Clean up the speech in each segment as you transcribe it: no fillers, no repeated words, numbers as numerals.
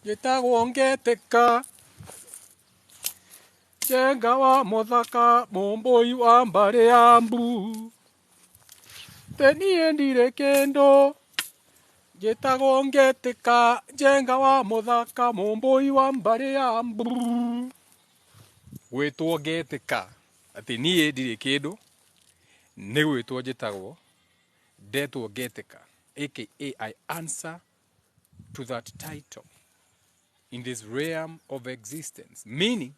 Gitagwo ngetĩka Njenga wa mũthaka mũmbũi wa mbarĩ ya mbu Te niĩ ndirĩ kĩndũ Njĩtagwo ngetĩka Njenga wa mũthaka mũmbũi wa mbarĩ ya mbu Gwĩtwo ngetĩka atĩ niĩ ndirĩ kĩndũ nĩ gwĩtwo njĩtagwo ndetwo ngetĩka aka I answer to that title in this realm of existence, meaning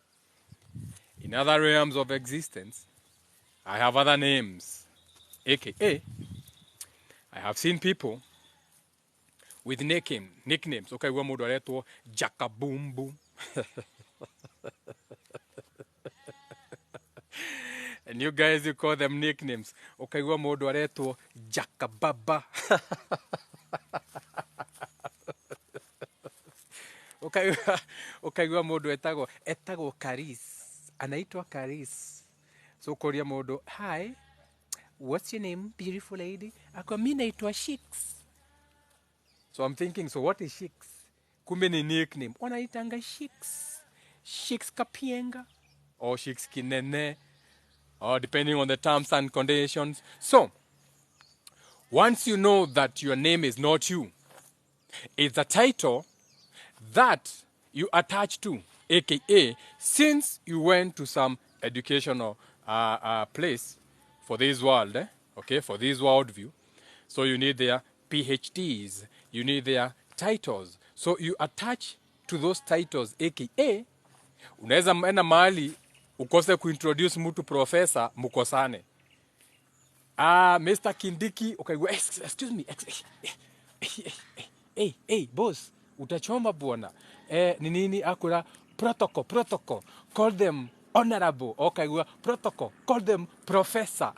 in other realms of existence I have other names, aka I have seen people with nicknames. Okay, one more to Jakabumbu. And you guys, you call them nicknames. Okay, one more to Jakababa. Okay, one more etago Karis. Anaitwa Karis. So Korea modo, hi, what's your name, beautiful lady? Ako mi naitwa Shix. So I'm thinking, so what is Shix? Kumbe ni nickname. Wanaitanga Shix. Shix Kapienga. Or Shix Kinene. Or depending on the terms and conditions. So, once you know that your name is not you, it's a title that you attach to, aka since you went to some educational place for this world, okay, for this world view, so you need their PhDs, you need their titles, so you attach to those titles, aka unaweza enda mahali ukose kuintroduce mtu professor mukosane. Mr. Kindiki, okay, excuse me, hey, boss, utachoma bwana. Ni nini akura protocol, call them honorable. Okay, protocol, call them professor.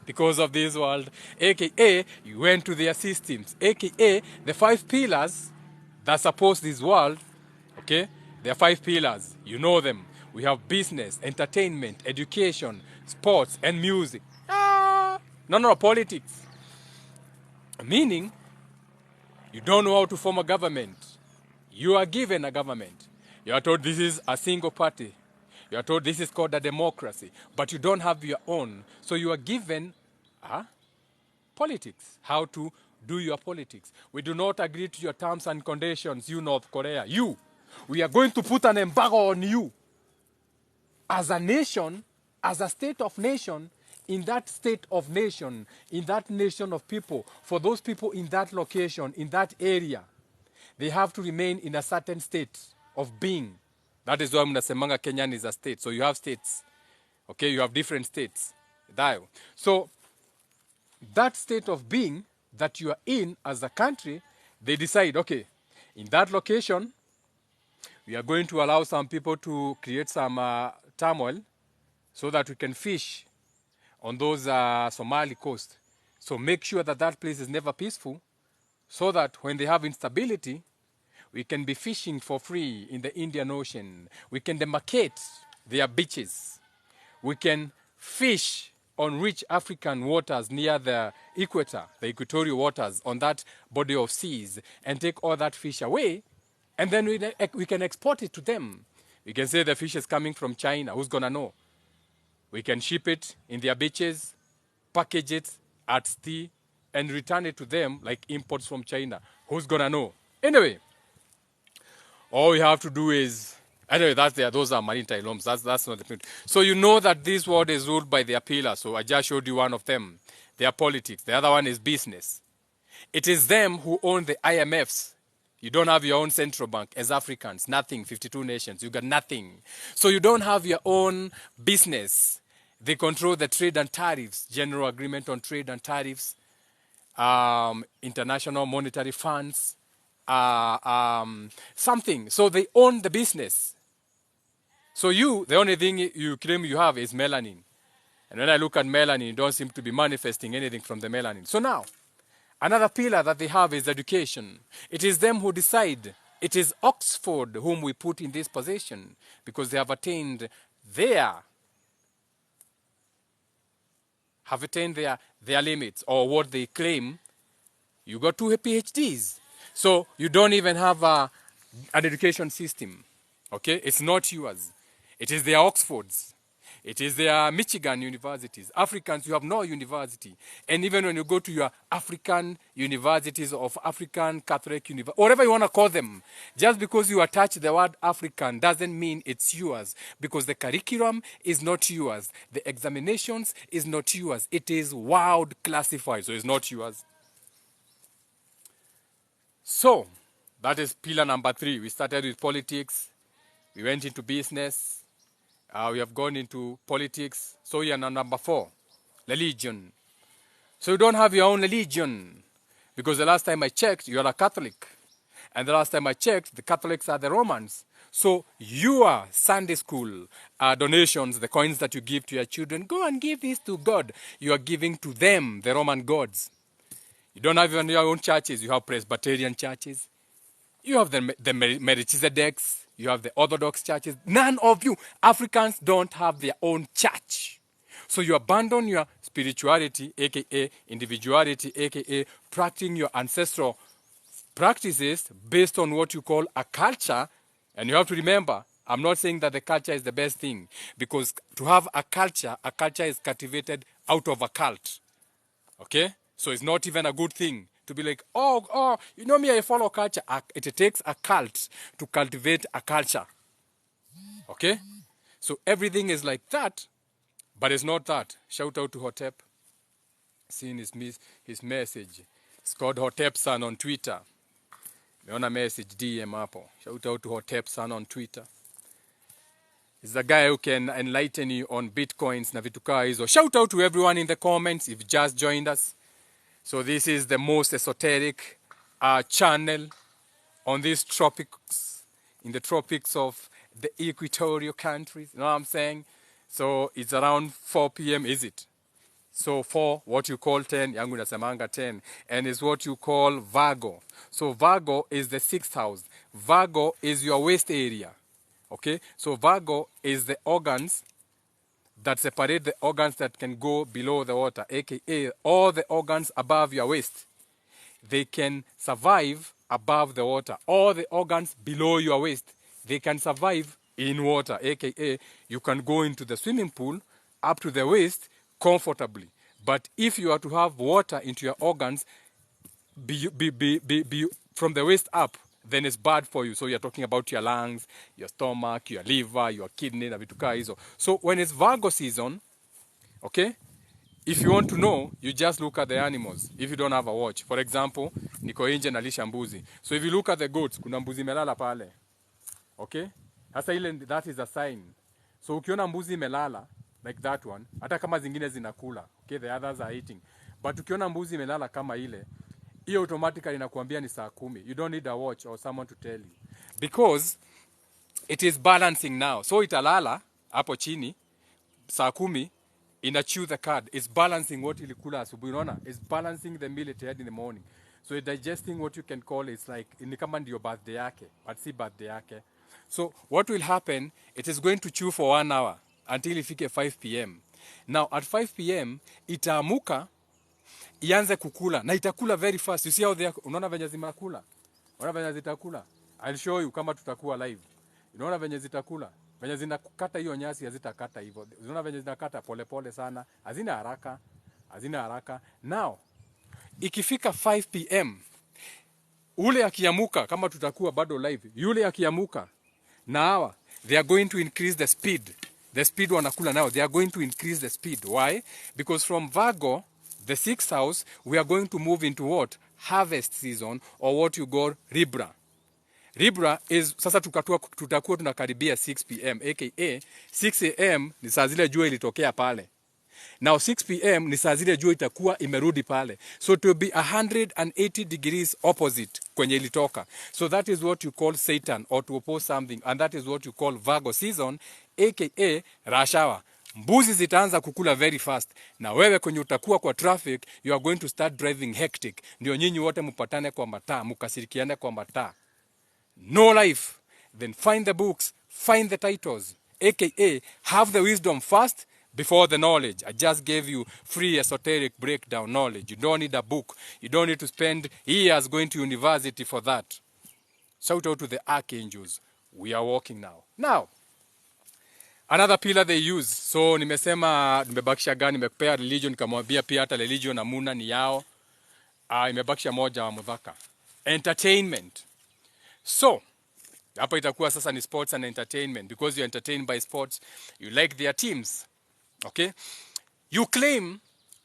Because of this world, aka you went to their systems, aka the 5 pillars that support this world. Okay, there are 5 pillars, you know them. We have business, entertainment, education, sports, and music. No, politics. Meaning, you don't know how to form a government. You are given a government. You are told this is a single party. You are told this is called a democracy. But you don't have your own. So you are given politics. How to do your politics. We do not agree to your terms and conditions, you North Korea. You. We are going to put an embargo on you. As a nation, as a state of nation, in that state of nation, in that nation of people, for those people in that location, in that area, they have to remain in a certain state of being. That is why mnasemanga Kenyan is a state. So you have states. Okay, you have different states. So that state of being that you are in as a country, they decide, okay, in that location, we are going to allow some people to create some turmoil so that we can fish on those Somali coast. So make sure that that place is never peaceful so that when they have instability, we can be fishing for free in the Indian Ocean. We can demarcate their beaches. We can fish on rich African waters near the equator, the equatorial waters, on that body of seas, and take all that fish away, and then we can export it to them. We can say the fish is coming from China. Who's going to know? We can ship it in their beaches, package it at sea, and return it to them like imports from China. Who's going to know? Anyway, all we have to do is, anyway, those are maritime laws. That's not the point. So you know that this world is ruled by their pillars. So I just showed you one of them. Their politics. The other one is business. It is them who own the IMFs. You don't have your own central bank as Africans. Nothing. 52 nations. You got nothing. So you don't have your own business. They control the trade and tariffs. General agreement on trade and tariffs. International monetary funds. Something. So they own the business. So you, the only thing you claim you have is melanin. And when I look at melanin, you don't seem to be manifesting anything from the melanin. So now, another pillar that they have is education. It is them who decide. It is Oxford whom we put in this position because they have attained their limits or what they claim You got 2 PhDs. So you don't even have an education system. Okay? It's not yours. It is their Oxfords. It is their Michigan universities. Africans, you have no university. And even when you go to your African universities of African Catholic university, whatever you want to call them, just because you attach the word African doesn't mean it's yours. Because the curriculum is not yours. The examinations is not yours. It is world classified, so it's not yours. So, that is pillar number 3. We started with politics. We went into business. We have gone into politics. So we are now number 4, religion. So you don't have your own religion. Because the last time I checked, you are a Catholic. And the last time I checked, the Catholics are the Romans. So your Sunday school donations, the coins that you give to your children, go and give this to God. You are giving to them, the Roman gods. You don't have even your own churches. You have Presbyterian churches. You have the Melchizedeks. You have the Orthodox churches. None of you Africans don't have their own church. So you abandon your spirituality, aka individuality, aka practicing your ancestral practices based on what you call a culture. And you have to remember, I'm not saying that the culture is the best thing. Because to have a culture is cultivated out of a cult. Okay? So it's not even a good thing to be like, oh, you know me, I follow culture. It takes a cult to cultivate a culture. Okay? So everything is like that, but it's not that. Shout out to Hotep. Seeing his message. It's called Hotep Son on Twitter. Meona message DM hapo. Shout out to Hotep Son on Twitter. He's the guy who can enlighten you on bitcoins na vitu kaa hizo. Shout out to everyone in the comments if you just joined us. So this is the most esoteric channel on these tropics, in the tropics of the equatorial countries. You know what I'm saying? So it's around 4 p.m., is it? So 4, what you call 10, yangu nasemanga 10, and is what you call Virgo. So Virgo is the 6th house. Virgo is your waist area. Okay? So Virgo is the organs that separate the organs that can go below the water, aka all the organs above your waist. They can survive above the water. All the organs below your waist, they can survive in water, aka you can go into the swimming pool up to the waist comfortably. But if you are to have water into your organs from the waist up, then it's bad for you. So you're talking about your lungs, your stomach, your liver, your kidney, na vitu kaa hizo. So when it's Virgo season, okay, if you want to know, you just look at the animals. If you don't have a watch. For example, niko nje nalisha mbuzi. So if you look at the goats, kuna mbuzi melala pale. Okay? Hasa ile, that is a sign. So ukiona mbuzi melala, like that one, hata kama zingine zinakula. Okay, the others are eating. But ukiona mbuzi melala kama ile, hiyo automatically inakuambia ni saa 10. You don't need a watch or someone to tell you. Because it is balancing now. So italala, hapo chini, saa 10, ina chew the card. It's balancing what ilikula asubuhi, unaona? It's balancing the meal it had in the morning. So it's digesting what you can call, it's like, ni kama ndio birthday yake, but si birthday yake. So what will happen, it is going to chew for 1 hour until ifike 5 p.m. Now at 5 p.m, itaamuka, ianze kukula, na itakula very fast. You see how they are, unaona venye zimakula? Unaona venye zitakula? I'll show you kama tutakuwa live. Unaona venye zitakula? Venye zinakata hiyo nyasi hazitakata hivyo. Unaona venye zinakata pole pole sana. Hazina haraka. Hazina haraka. Now, ikifika 5 p.m, ule akiamuka, kama tutakuwa bado live, yule akiamuka, na hawa, they are going to increase the speed. The speed wanakula now, they are going to increase the speed. Why? Because from Virgo, the 6th house, we are going to move into what? Harvest season, or what you call Libra. Libra is, sasa tutakuwa tunakaribia 6 p.m, aka 6 a.m. ni saa zile jua ilitokea pale. Now 6 p.m. ni saa zile jua itakuwa imerudi pale. So it will be 180 degrees opposite kwenye ilitoka. So that is what you call Satan, or to oppose something. And that is what you call Virgo season, aka rush hour. Mbuzi zitaanza kukula very fast. Na wewe kwenye utakuwa kwa traffic, you are going to start driving hectic. Ndio nyinyi wote mupatane kwa mataa, mukasirikiane kwa mataa. No life. Then find the books, find the titles, aka have the wisdom first Before the knowledge, I just gave you free esoteric breakdown knowledge. You don't need a book. You don't need to spend years going to university for that. Shout out to the archangels. We are walking now. Now, another pillar they use. So nimebakisha gani, nimekupea religion, nikamwambia pia hata religion amuna ni yao. Imebakisha moja wa mudhaka. Entertainment. So, hapa itakuwa sasa ni sports and entertainment, because you're entertained by sports. You like their teams. Okay? You claim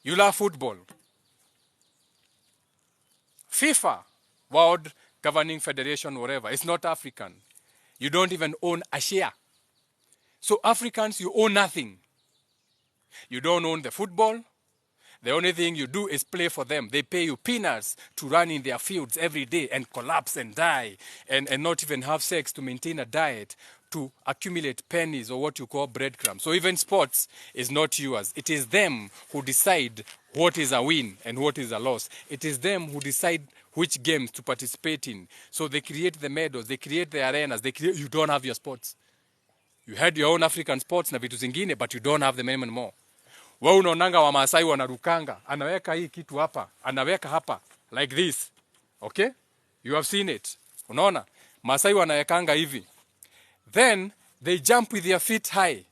you love football. FIFA, World Governing Federation, whatever, it's not African. You don't even own a share. So Africans, you own nothing. You don't own the football. The only thing you do is play for them. They pay you peanuts to run in their fields every day and collapse and die and not even have sex to maintain a diet, to accumulate pennies or what you call breadcrumbs. So even sports is not yours. It is them who decide what is a win and what is a loss. It is them who decide which games to participate in. So they create the medals, they create the arenas, you don't have your sports. You had your own African sports na vitu zingine, but you don't have them anymore. Wao unaonanga wa Maasai wanarukanga, anaweka hii kitu hapa, anaweka hapa like this. Okay? You have seen it. Unaona? Maasai wanawekanga hivi. Then they jump with their feet high.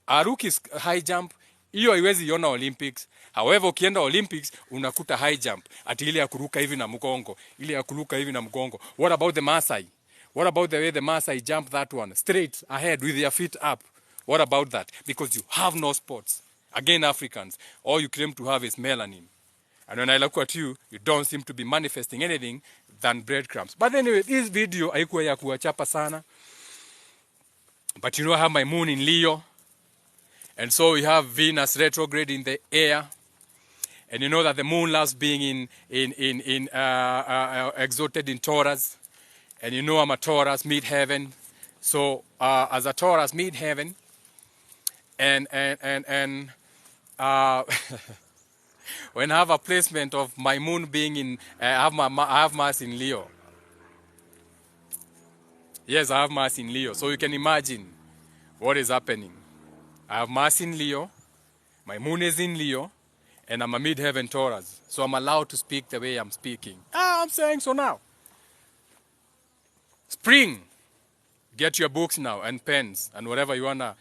Aruki is high jump. Hiyo haiwezi iona Olympics. However, ukienda Olympics unakuta high jump. Ati ile ya kuruka hivi na mgongo, ile ya kuruka hivi na mgongo. What about the Maasai? What about the way the Maasai jump that one? Straight ahead with their feet up. What about that? Because you have no sports. Again, Africans, all you claim to have is melanin. And when I look at you, you don't seem to be manifesting anything than breadcrumbs. But anyway, this video haikuwa ya kuwachapa sana. But you know I have my moon in Leo. And so we have Venus retrograde in the air. And you know that the moon loves being exalted in Taurus. And you know I'm a Taurus, mid-heaven. So as a Taurus, mid-heaven, and when I have a placement of my moon being in, I have Mars in Leo. Yes, I have Mars in Leo. So you can imagine what is happening. I have Mars in Leo, my moon is in Leo, and I'm a mid-heaven Taurus. So I'm allowed to speak the way I'm speaking. I'm saying so now. Spring. Get your books now and pens and whatever you want to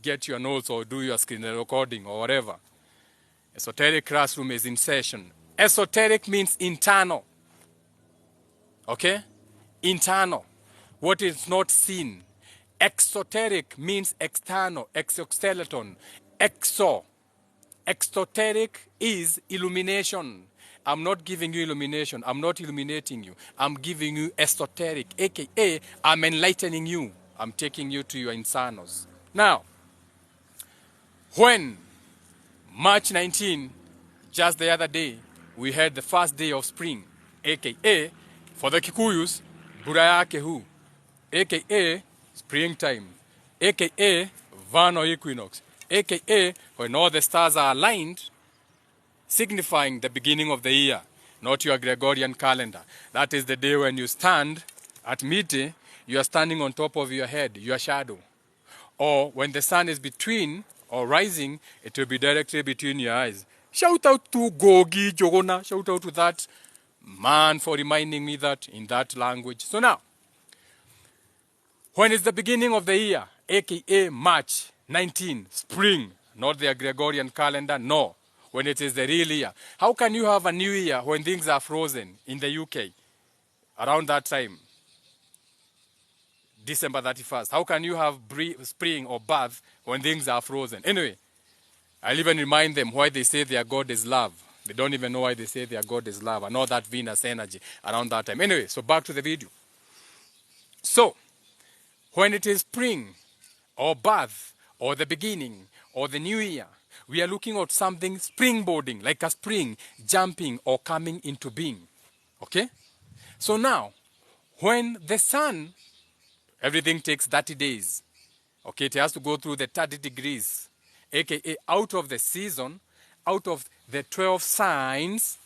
get your notes or do your screen recording or whatever. Esoteric classroom is in session. Esoteric means internal. Okay? Internal. What is not seen. Exoteric means external, exoskeleton. Exoteric is illumination. I'm not giving you illumination. I'm not illuminating you. I'm giving you esoteric, aka I'm enlightening you. I'm taking you to your insanos. Now, when March 19, just the other day, we had the first day of spring, aka for the Kikuyus, Burayake Hu, aka springtime, aka vernal equinox, aka when all the stars are aligned, signifying the beginning of the year, not your Gregorian calendar. That is the day when you stand at midday, you are standing on top of your head, your shadow. Or when the sun is between or rising, it will be directly between your eyes. Shout out to Gogi Jogona, shout out to that man for reminding me that in that language. So now, when it's the beginning of the year, aka March 19, spring, not the Gregorian calendar, no. When it is the real year. How can you have a new year when things are frozen in the UK around that time? December 31st. How can you have spring or birth when things are frozen? Anyway, I'll even remind them why they say their God is love. They don't even know why they say their God is love and all that Venus energy around that time. Anyway, so back to the video. So, when it is spring or birth or the beginning or the new year, we are looking at something springboarding, like a spring jumping or coming into being. Okay? So now, when the sun, everything takes 30 days. Okay, it has to go through the 30 degrees, aka out of the season, out of the 12 signs,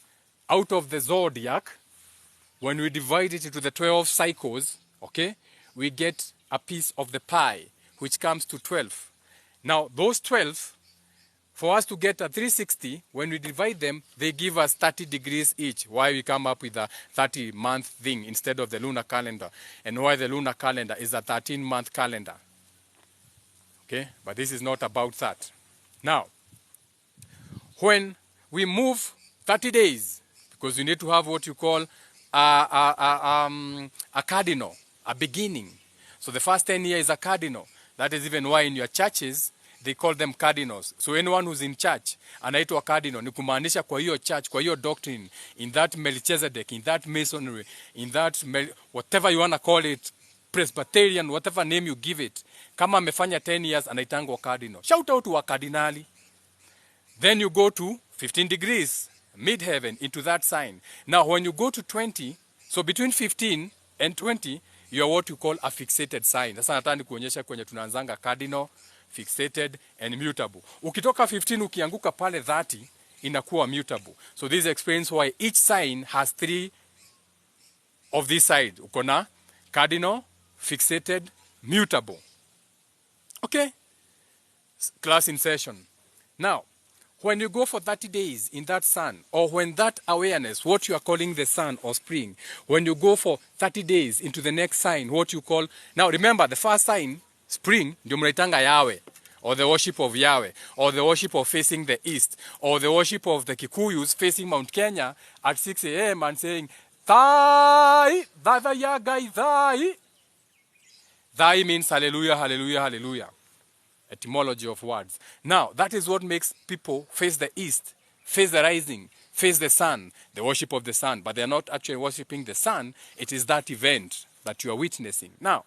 out of the zodiac. When we divide it into the 12 cycles, okay, we get a piece of the pie, which comes to 12. Now, those 12 For us to get a 360, when we divide them, they give us 30 degrees each. Why we come up with a 30-month thing instead of the lunar calendar. And why the lunar calendar is a 13-month calendar. Okay, but this is not about that. Now, when we move 30 days, because you need to have what you call a cardinal, a beginning. So the first 10 years is a cardinal. That is even why in your churches, they call them cardinals. So anyone who's in church, anaitwa cardinal, ni kumaanisha kwa hiyo church, kwa hiyo doctrine, in that Melchizedek, in that masonry, in that, whatever you want to call it, Presbyterian, whatever name you give it, kama amefanya 10 years, anaitangwa cardinal. Shout out to a cardinali. Then you go to 15 degrees, mid-heaven, into that sign. Now, when you go to 20, so between 15 and 20, you are what you call a fixated sign. Sasa nataka nikuonyesha kwenye tunaanzanga cardinal, fixated, and mutable. Ukitoka 15 ukianguka pale 30, inakuwa mutable. So this explains why each sign has 3 of this side. Uko na cardinal, fixated, mutable. Okay? Class in session. Now, when you go for 30 days in that sun, or when that awareness, what you are calling the sun or spring, when you go for 30 days into the next sign, what you call, now remember the first sign, spring, ndio mnaitanga Yahweh, or the worship of Yahweh, or the worship of facing the east, or the worship of the Kikuyus facing Mount Kenya at 6 a.m. and saying, Thai, Thy Yagai, Thy. Thy means hallelujah, hallelujah, hallelujah. Etymology of words. Now, that is what makes people face the east, face the rising, face the sun, the worship of the sun. But they are not actually worshiping the sun. It is that event that you are witnessing. Now,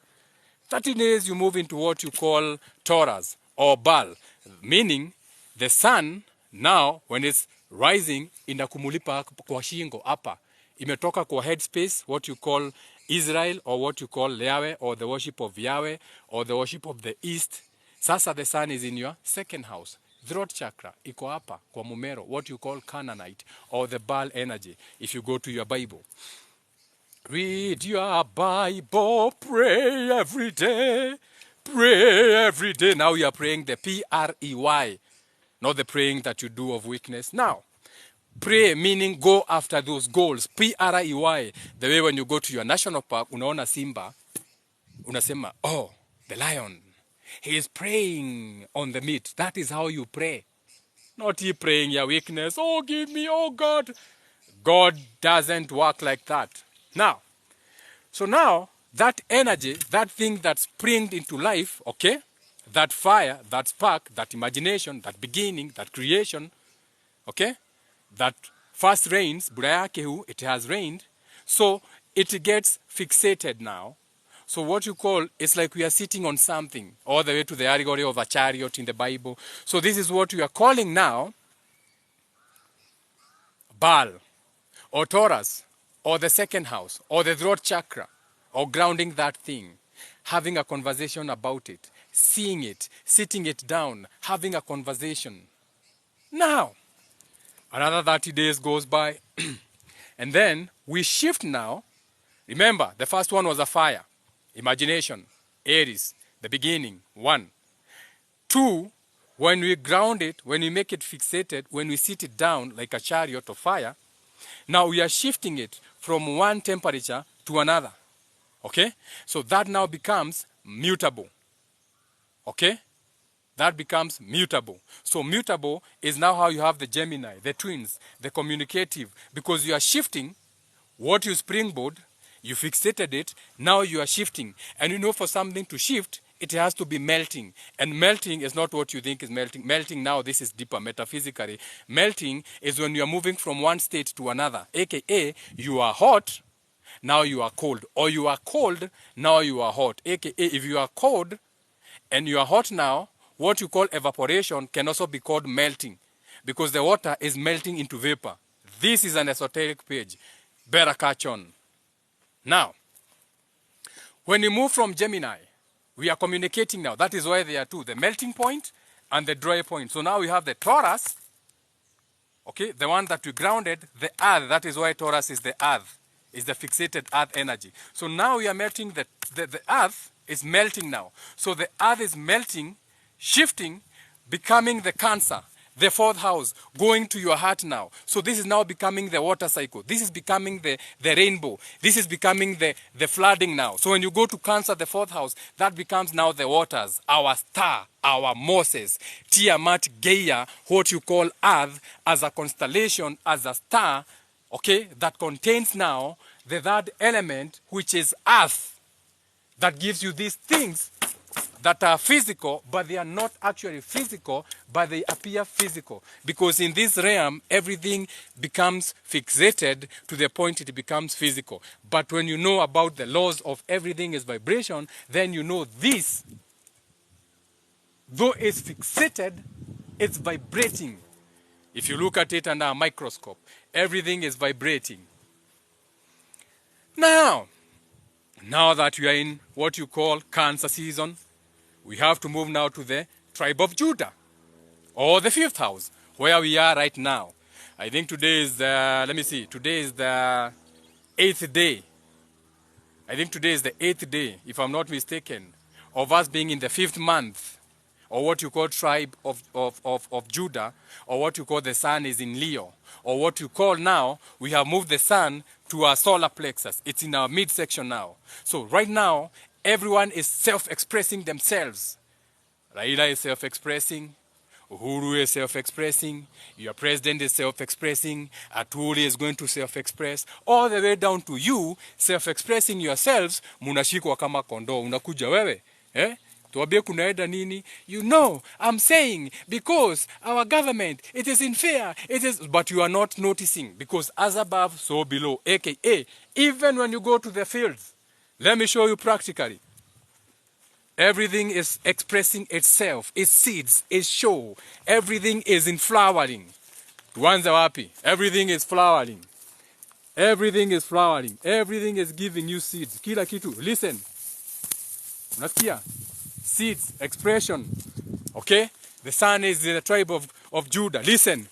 30 days you move into what you call Taurus or Baal, meaning the sun now, when it's rising, inakumulipa kwa shingo hapa. Imetoka kwa headspace, what you call Israel, or what you call Yahweh, or the worship of Yahweh, or the worship of the east. Sasa the sun is in your second house. Throat chakra, iko hapa, kwa mumero, what you call Canaanite, or the Baal energy, if you go to your Bible. Read your Bible, pray every day, pray every day. Now you are praying the P-R-E-Y, not the praying that you do of weakness. Now, pray meaning go after those goals, P-R-E-Y. The way when you go to your national park, unaona simba, unasema, oh, the lion. He is praying on the meat. That is how you pray. Not he praying your weakness. Oh, give me, oh God. God doesn't work like that. Now, so now, that energy, that thing that springed into life, okay, that fire, that spark, that imagination, that beginning, that creation, okay, that first rains, Burayakehu, it has rained, so it gets fixated now. So what you call, it's like we are sitting on something, all the way to the allegory of a chariot in the Bible. So this is what we are calling now Baal, or Taurus, or the second house, or the throat chakra, or grounding that thing, having a conversation about it, seeing it, sitting it down, having a conversation. Now, another 30 days goes by, and then we shift now. Remember, the first one was a fire. Imagination, Aries, the beginning, 1. 2, when we ground it, when we make it fixated, when we sit it down like a chariot of fire, now we are shifting it from one temperature to another. Okay? So that now becomes mutable. Okay? That becomes mutable. So mutable is now how you have the Gemini, the twins, the communicative, because you are shifting what you springboard. You fixated it, now you are shifting. And you know, for something to shift, it has to be melting. And melting is not what you think is melting. Melting now, this is deeper metaphysically. Melting is when you are moving from one state to another. AKA, you are hot, now you are cold. Or you are cold, now you are hot. AKA, if you are cold and you are hot now, what you call evaporation can also be called melting. Because the water is melting into vapor. This is an esoteric page. Better catch on. Now, when we move from Gemini, we are communicating now. That is why there are two, the melting point and the dry point. So now we have the Taurus, okay, the one that we grounded, the earth. That is why Taurus is the earth, is the fixated earth energy. So now we are melting, the earth is melting now. So the earth is melting, shifting, becoming the Cancer. The fourth house, going to your heart now. So this is now becoming the water cycle. This is becoming the rainbow. This is becoming the flooding now. So when you go to Cancer, the fourth house, that becomes now the waters, our star, our Moses, Tiamat, Gaia, what you call Earth, as a constellation, as a star, okay, that contains now the third element, which is Earth, that gives you these things that are physical, but they are not actually physical, but they appear physical. Because in this realm, everything becomes fixated to the point it becomes physical. But when you know about the laws of everything is vibration, then you know this, though it's fixated, it's vibrating. If you look at it under a microscope, everything is vibrating. Now that we are in what you call Cancer season, we have to move now to the tribe of Judah, or the fifth house, where we are right now. I think today is today is the 8th day. I think today is the 8th day, if I'm not mistaken, of us being in the 5th month, or what you call tribe of Judah, or what you call the sun is in Leo, or what you call now, we have moved the sun to our solar plexus. It's in our midsection now. So right now, everyone is self-expressing themselves. Raila is self-expressing. Uhuru is self-expressing. Your president is self-expressing. Atuli is going to self-express. All the way down to you, self-expressing yourselves. Munashikwa kama kondoo. Unakuja wewe. Tuambie kunaenda nini? You know, I'm saying, because our government, it is unfair. But you are not noticing. Because as above, so below. AKA, even when you go to the fields, let me show you practically. Everything is expressing itself, its seeds, its show. Everything is in flowering. Tuanze wapi? Everything is flowering. Everything is flowering. Everything is giving you seeds. Kila kitu. Listen. Unasikia? Seeds, expression. Okay? The sun is in the tribe of Judah. Listen.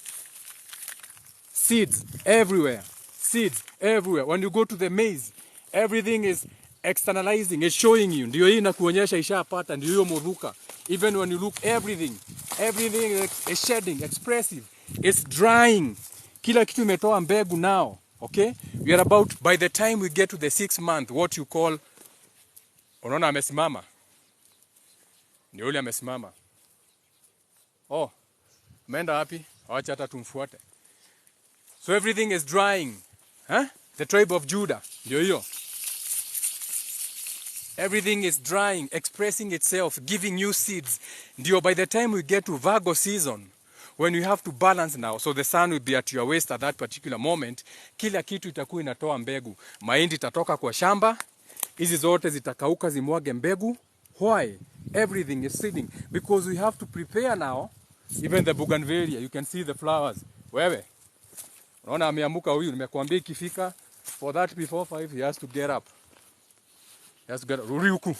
Seeds everywhere. Seeds everywhere. When you go to the maize, everything is externalizing, it's showing you. Ndio hii inakuonyesha ishapata, ndio hiyo mudhuka. Even when you look, everything is shedding, expressive. It's drying. Kila kitu imetoa mbegu now. Okay? We are about, by the time we get to the 6th month, what you call, unaona amesimama. Ndio yule amesimama. Oh, umeenda wapi? Awacha hata tumfuate. So everything is drying. Huh? The tribe of Judah. Ndio hiyo. Everything is drying, expressing itself, giving you seeds. Ndio, by the time we get to Virgo season, when you have to balance now, so the sun will be at your waist at that particular moment, kila kitu itakuwa inatoa mbegu. Mahindi itatoka kwa shamba, hizi zote zitakauka zimwage mbegu. Why? Everything is seeding. Because we have to prepare now, even the bougainvillea, you can see the flowers. Wewe, unaona ameamuka huyu, nimekuambia ikifika, for that before 5, he has to get up. Yes, rudi huku.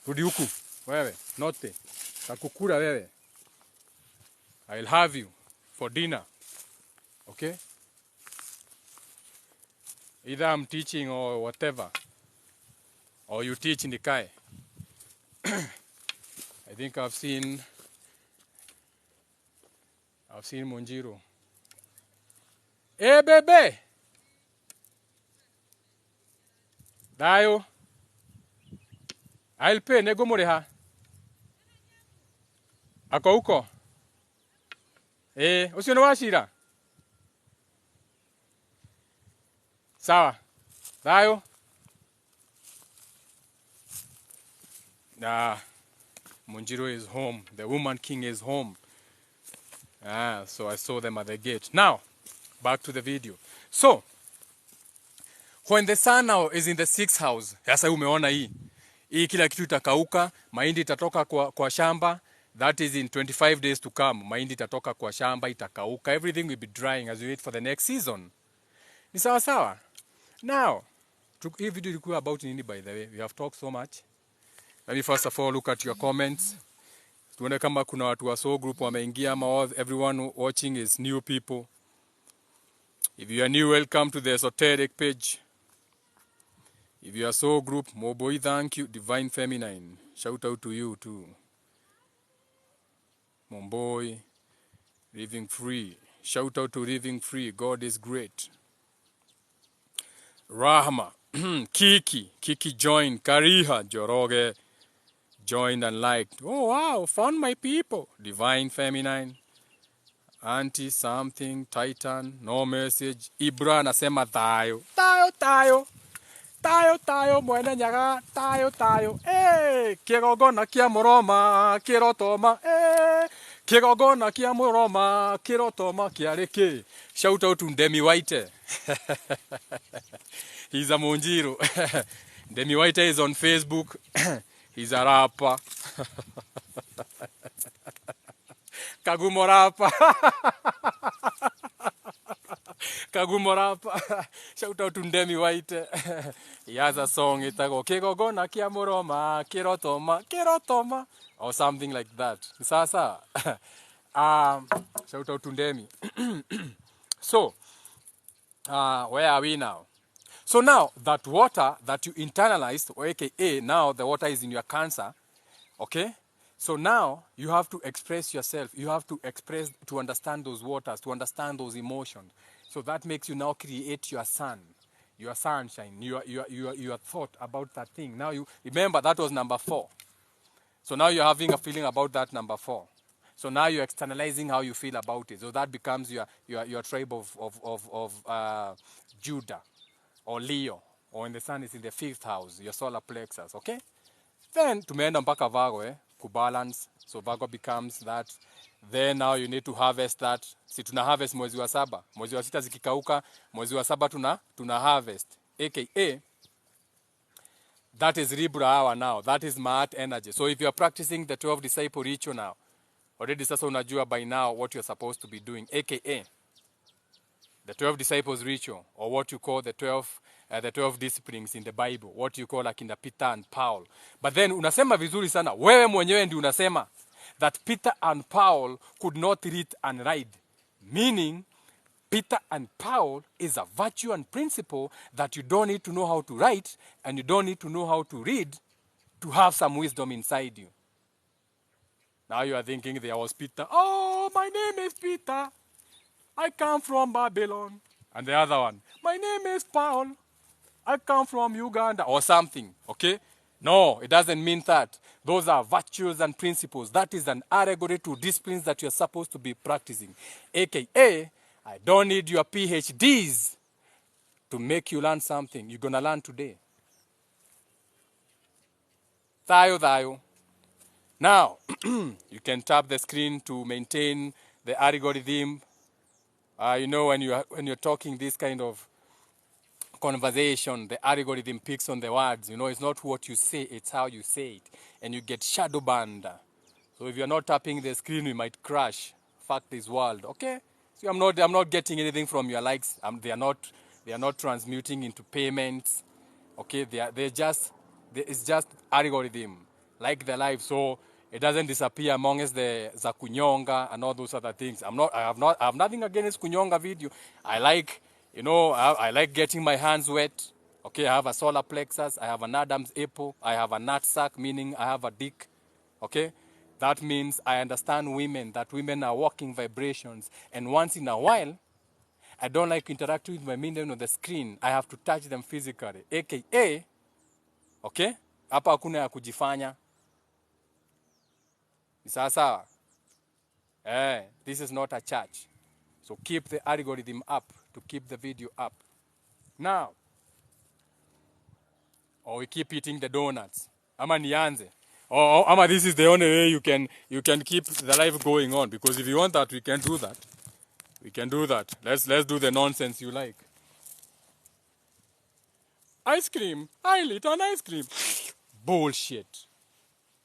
Rudi huku. Wewe, note. Takukura wewe. I'll have you for dinner. Okay? Either I'm teaching or whatever. Or you teach in the Kai. I think I've seen Monjiro. Hey, baby! Dayo. I'll pay nego moreha. Ako huko. Usione washira. Sawa. Dayo. Monjiro is home. The woman king is home. So I saw them at the gate. Now, back to the video. So, when the sun now is in the 6th house, sasa umeona hii. Hii kila kitu itakauka, mahindi itatoka kwa shamba. That is in 25 days to come. Mahindi itatoka kwa shamba, itakauka. Everything will be drying as we wait for the next season. Ni sawa sawa. Now, hii video ilikuwa about nini by the way? We have talked so much. Let me first of all look at your comments. Tuone kama kuna watu wa soul group wameingia ama everyone watching is new people. If you are new, welcome to the esoteric page. If you are soul group, Moboi, thank you. Divine Feminine, shout out to you too. Momboy, Living Free. Shout out to Living Free. God is great. Rahma, Kiki joined. Kariha, Joroge joined and liked. Oh wow, found my people. Divine Feminine. Anti something, Titan, no message. Ibra anasema tayo. Tayo, mwene nyaga, tayo. Kirogona kia muroma, kirotoma. Kirogona kia muroma, kirotoma, kiareke. Shout out to Demi White. He's a Monjiro. Demi White is on Facebook. He's a rapper. Kagumo rapper. Kagumorapa. Shout out to Demi White. He has a song. It's like, Kegogona kia muroma, kirotoma. Or something like that. Sasa. Shout out to Demi. So, where are we now? So now, that water that you internalized, or aka now the water is in your cancer, okay? So now, you have to express yourself. You have to express, to understand those waters, to understand those emotions. So that makes you now create your sun, your sunshine, your thought about that thing. Now you, remember that was number 4. So now you're having a feeling about that number 4. So now you're externalizing how you feel about it. So that becomes your tribe of Judah or Leo, or in the sun is in the 5th house, your solar plexus, okay? Then tumeenda mpaka Vago, kubalance. So Vago becomes that. Then now you need to harvest that. Si tuna harvest mwezi wa 7. Mwezi wa 6 zikikauka, mwezi wa 7 tuna harvest. AKA, that is Libra hour now. That is Maat energy. So if you are practicing the 12 disciple ritual now, already sasa unajua by now what you're supposed to be doing. AKA, the 12 disciples ritual, or what you call the 12 disciplines in the Bible, what you call like in the Peter and Paul. But then unasema vizuri sana, wewe mwenyewe ndi unasema that Peter and Paul could not read and write. Meaning, Peter and Paul is a virtue and principle that you don't need to know how to write and you don't need to know how to read to have some wisdom inside you. Now you are thinking there was Peter. Oh, my name is Peter. I come from Babylon. And the other one, my name is Paul. I come from Uganda or something, okay? No, it doesn't mean that. Those are virtues and principles. That is an allegory to disciplines that you're supposed to be practicing. AKA, I don't need your PhDs to make you learn something. You're going to learn today. Thayo. Now, you can tap the screen to maintain the algorithm. You know, when you're talking this kind of conversation, the algorithm picks on the words. You know, it's not what you say, it's how you say it. And you get shadow banned. So if you're not tapping the screen, we might crash. Fuck this world, okay? So I'm not getting anything from your likes. They are not transmuting into payments. Okay, it's just algorithm, like the life. So it doesn't disappear amongst the Kunyonga and all those other things. I have nothing against Kunyonga video. I like, you know, I like getting my hands wet. Okay, I have a solar plexus, I have an Adam's apple, I have a nutsack, meaning I have a dick. Okay, that means I understand women, that women are walking vibrations, and once in a while, I don't like interacting with my minion on the screen. I have to touch them physically. AKA, okay, hapa hakuna ya kujifanya. Sawa. This is not a church. So keep the algorithm up to keep the video up. Now, or we keep eating the donuts. Ama nianze. Or ama this is the only way you can keep the life going on. Because if you want that, we can do that. We can do that. Let's do the nonsense you like. Ice cream. I lit on ice cream. Bullshit.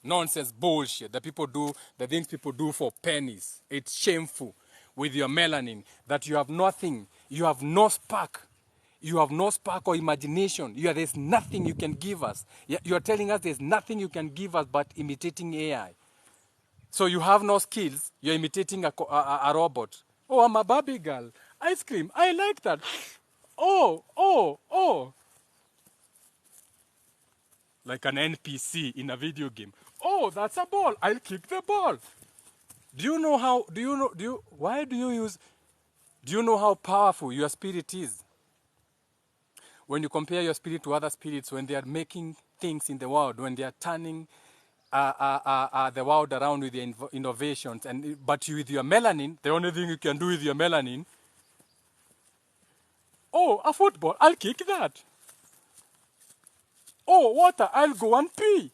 Nonsense bullshit. The things people do for pennies. It's shameful. With your melanin, that you have nothing. You have no spark. You have no spark or imagination. There's nothing you can give us. You are telling us there's nothing you can give us but imitating AI. So you have no skills. You're imitating a robot. Oh, I'm a Barbie girl. Ice cream. I like that. Oh. Like an NPC in a video game. Oh, that's a ball. I'll kick the ball. Do you know how, why do you use, do you know how powerful your spirit is? When you compare your spirit to other spirits, when they are making things in the world, when they are turning the world around with the innovations, but you, with your melanin, the only thing you can do with your melanin, oh, a football, I'll kick that. Oh, water, I'll go and pee.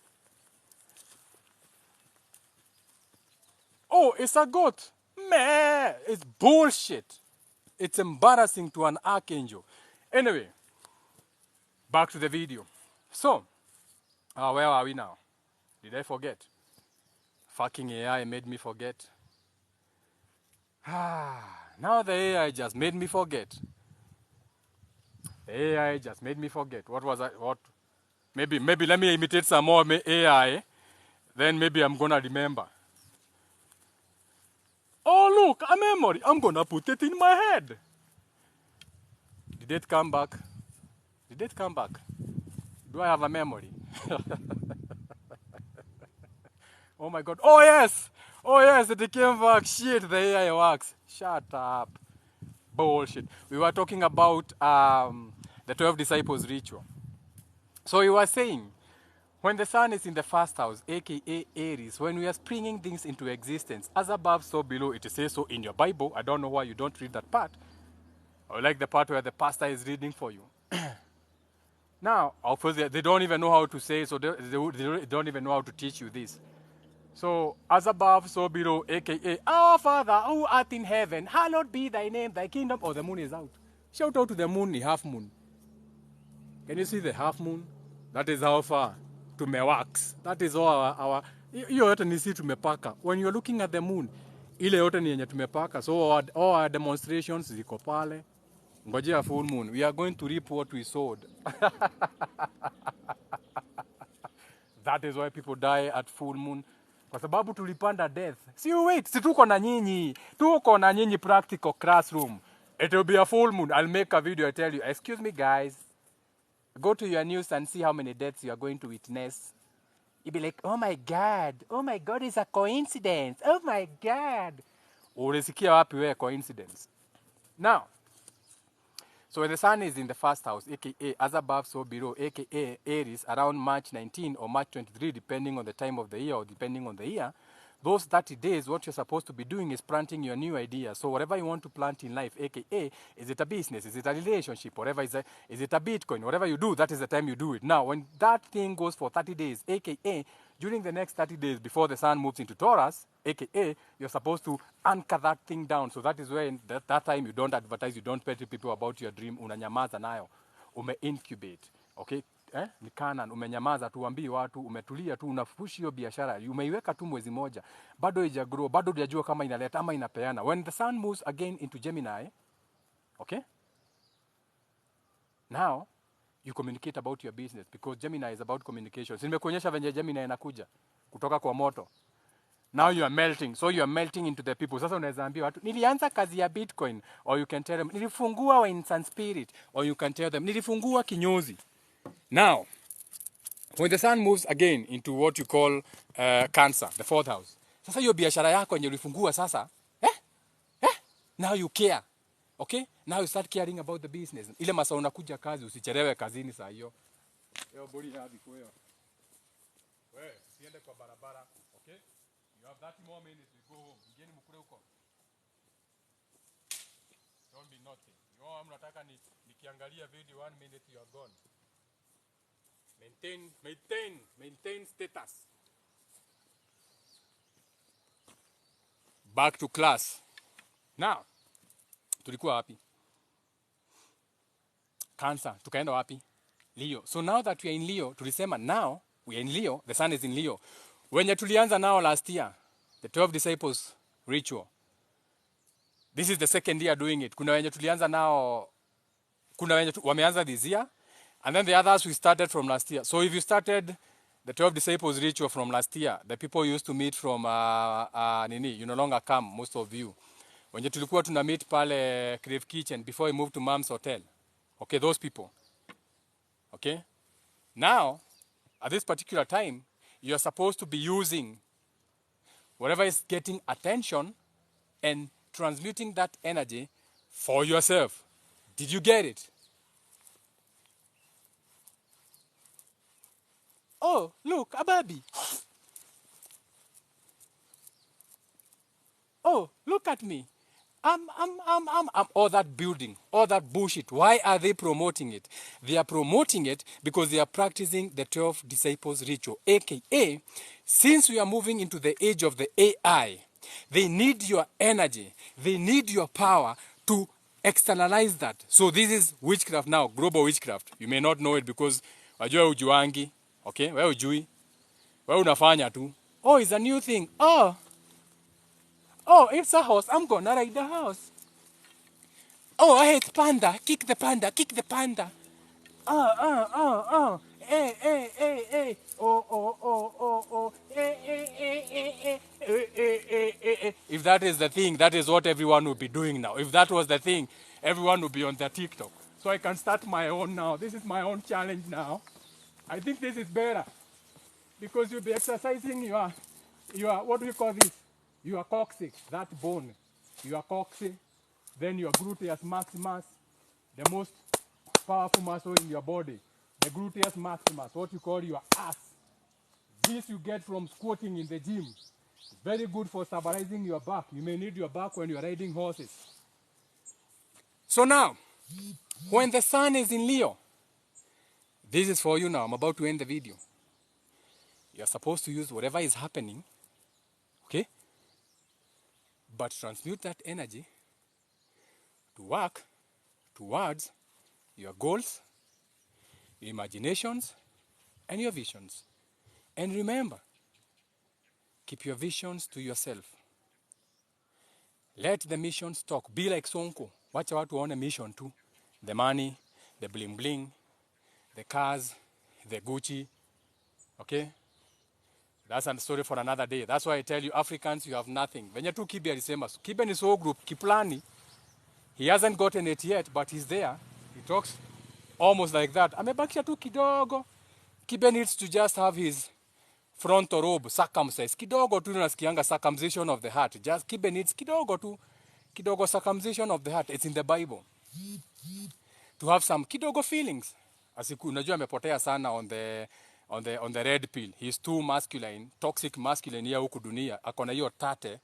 Oh, it's a goat. Meh, it's bullshit. It's embarrassing to an archangel. Anyway, back to the video. So, where are we now? Did I forget? Fucking AI made me forget. Now the AI just made me forget. The AI just made me forget. What was I? What? Maybe let me imitate some more AI. Then maybe I'm gonna remember. Oh look, a memory. I'm gonna put it in my head. Did it come back? Did it come back? Do I have a memory? Oh my god. Oh yes! Oh yes, it came back. Shit, the AI works. Shut up. Bullshit. We were talking about the 12 disciples ritual. So you were saying, when the sun is in the first house, aka Aries, when we are springing things into existence, as above, so below, it says so in your Bible. I don't know why you don't read that part. I like the part where the pastor is reading for you. Now, of course, they don't even know how to say, so they don't even know how to teach you this. So, as above, so below, aka, Our Father, who art in heaven, hallowed be thy name, thy kingdom. Oh, the moon is out. Shout out to the moon, the half moon. Can you see the half moon? That is how far tumewax. That is all our hiyo yote ni sisi tumepaka. When you're looking at the moon, ile yote ni yenye tumepaka. So all our demonstrations ziko pale. Ngojea full moon. We are going to reap what we sowed. That is why people die at full moon. Kwa sababu tulipanda death. See, wait, si tuko na nyinyi. Tuko na nyinyi practical classroom. It will be a full moon. I'll make a video, I tell you. Excuse me, guys. Go to your news and see how many deaths you are going to witness. You'll be like, oh my God, it's a coincidence. Oh my God. Ulisikia wapi wewe coincidence? Now, so when the sun is in the first house, aka as above, so below, aka Aries, around March 19 or March 23, depending on the time of the year or depending on the year, those 30 days, what you're supposed to be doing is planting your new idea. So whatever you want to plant in life, aka, is it a business, is it a relationship, whatever is it a Bitcoin, whatever you do, that is the time you do it. Now, when that thing goes for 30 days, aka, during the next 30 days before the sun moves into Taurus, aka, you're supposed to anchor that thing down. So that is when, that time you don't advertise, you don't tell people about your dream, unanyamaza nayo, ume-incubate, okay? Ni Canaan, umenyamaza tu, uambii watu, umetulia tu, unafushi hiyo biashara, umeiweka tu mwezi moja, bado haijagrow, bado hujajua kama inaleta ama inapeana. When the sun moves again into Gemini, okay? Now, you communicate about your business because Gemini is about communication. Nimekuonyesha venye Gemini inakuja kutoka kwa moto. Now you are melting. So you are melting into the people. Sasa unaweza ambia watu, nilianza kazi ya Bitcoin. Or you can tell them, nilifungua Wine and Spirit. Or you can tell them, nilifungua kinyozi. Now, when the sun moves again into what you call Cancer, the fourth house. Sasa hiyo biashara yako yenye ulifungua sasa, now you care. Okay? Now you start caring about the business. Ile masaa unakuja kazi, usichelewe kazini saa hiyo. Yo body hadi kwa hiyo. Wewe, siende kwa barabara, okay? You have 30 more minutes, we go home. Mgeni mkule huko. Don't be naughty. Yo, mnataka nikiangalia video 1 minute you are gone. Maintain status. Back to class. Now, tulikuwa wapi? Cancer, tukaenda wapi? Leo. So now that we are in Leo, tulisema now we are in Leo, the sun is in Leo. Wenye tulianza nao last year, the 12 disciples ritual. This is the second year doing it. Kuna wenye tulianza nao, kuna wenye wameanza this year, and then the others we started from last year. So if you started the 12 disciples ritual from last year, the people used to meet from you no longer come, most of you. Wenye tulikuwa tuna meet pale Crave Kitchen before we moved to Mom's Hotel. Okay, those people. Okay? Now, at this particular time, you are supposed to be using Whatever is getting attention and transmuting that energy for yourself. Did you get it? Oh, look, a baby. Oh, look at me. I'm all that building, all that bullshit. Why are they promoting it? They are promoting it because they are practicing the 12 disciples ritual, aka, since we are moving into the age of the AI, they need your energy, they need your power to externalize that. So this is witchcraft now, global witchcraft. You may not know it because wajua ujuangi, okay? Wewe ujui, wewe unafanya tu. Oh, it's a new thing. Oh, it's a horse. I'm gonna ride the horse. Oh, I hate panda. Kick the panda. Kick the panda. Hey, hey, hey, hey. Oh. Hey. If that is the thing, that is what everyone will be doing now. If that was the thing, everyone will be on their TikTok. So I can start my own now. This is my own challenge now. I think this is better because you'll be exercising your what do you call this? Your coccyx, that bone. Your coccyx, then your gluteus maximus, the most powerful muscle in your body. The gluteus maximus, what you call your ass. This you get from squatting in the gym. Very good for stabilizing your back. You may need your back when you're riding horses. So now, when the sun is in Leo, this is for you now. I'm about to end the video. You're supposed to use whatever is happening, okay? But transmute that energy to work towards your goals, your imaginations, and your visions. And remember, keep your visions to yourself. Let the missions talk. Be like Sonko. Wacha watu waone mission too. The money, the bling bling, the cars, the Gucci. Okay? That's a story for another day. That's why I tell you, Africans, you have nothing. Venye tu Kibe alisema. Kibe ni so group, Kiplani. He hasn't gotten it yet, but he's there. He talks almost like that. Amebakisha tu kidogo. Kibe needs to just have his frontal robe circumcised. Kidogo tu nasikianga circumcision of the heart. Just Kibe needs kidogo tu. Kidogo circumcision of the heart. It's in the Bible. To have some kidogo feelings. Asiku unajua amepotea sana on the red pill. He's too masculine, toxic masculine ya huku dunia. Akona hiyo tate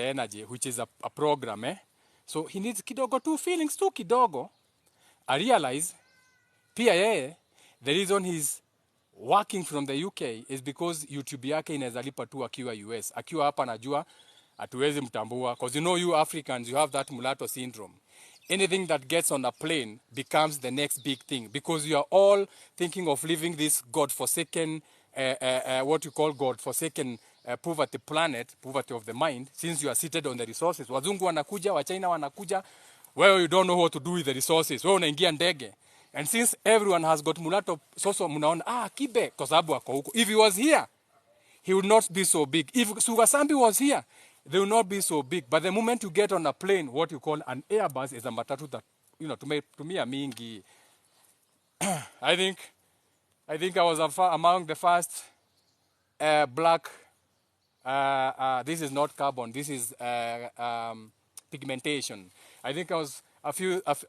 energy, which is a program, eh? So he needs kidogo tu feelings tu kidogo. I realize pia yeye, the reason he's working from the UK is because YouTube yake inaweza lipa tu akiwa US. Akiwa hapa najua hatuwezi mtambua. Because you know you Africans, you have that mulatto syndrome. Anything that gets on a plane becomes the next big thing. Because you are all thinking of leaving this God-forsaken, what you call God-forsaken poverty planet, poverty of the mind, since you are seated on the resources. Wazungu wanakuja, Wachina wanakuja, well, you don't know what to do with the resources. Wewe unaingia ndege. And since everyone has got mulatto, so mnaona, Kibe, kwa sababu ako huko. If he was here, he would not be so big. If Sugasambi was here, they will not be so big. But the moment you get on a plane, what you call an Airbus is a matatu that, you know, tumia mingi. I think I was among the first black, this is not carbon, this is pigmentation. I think I was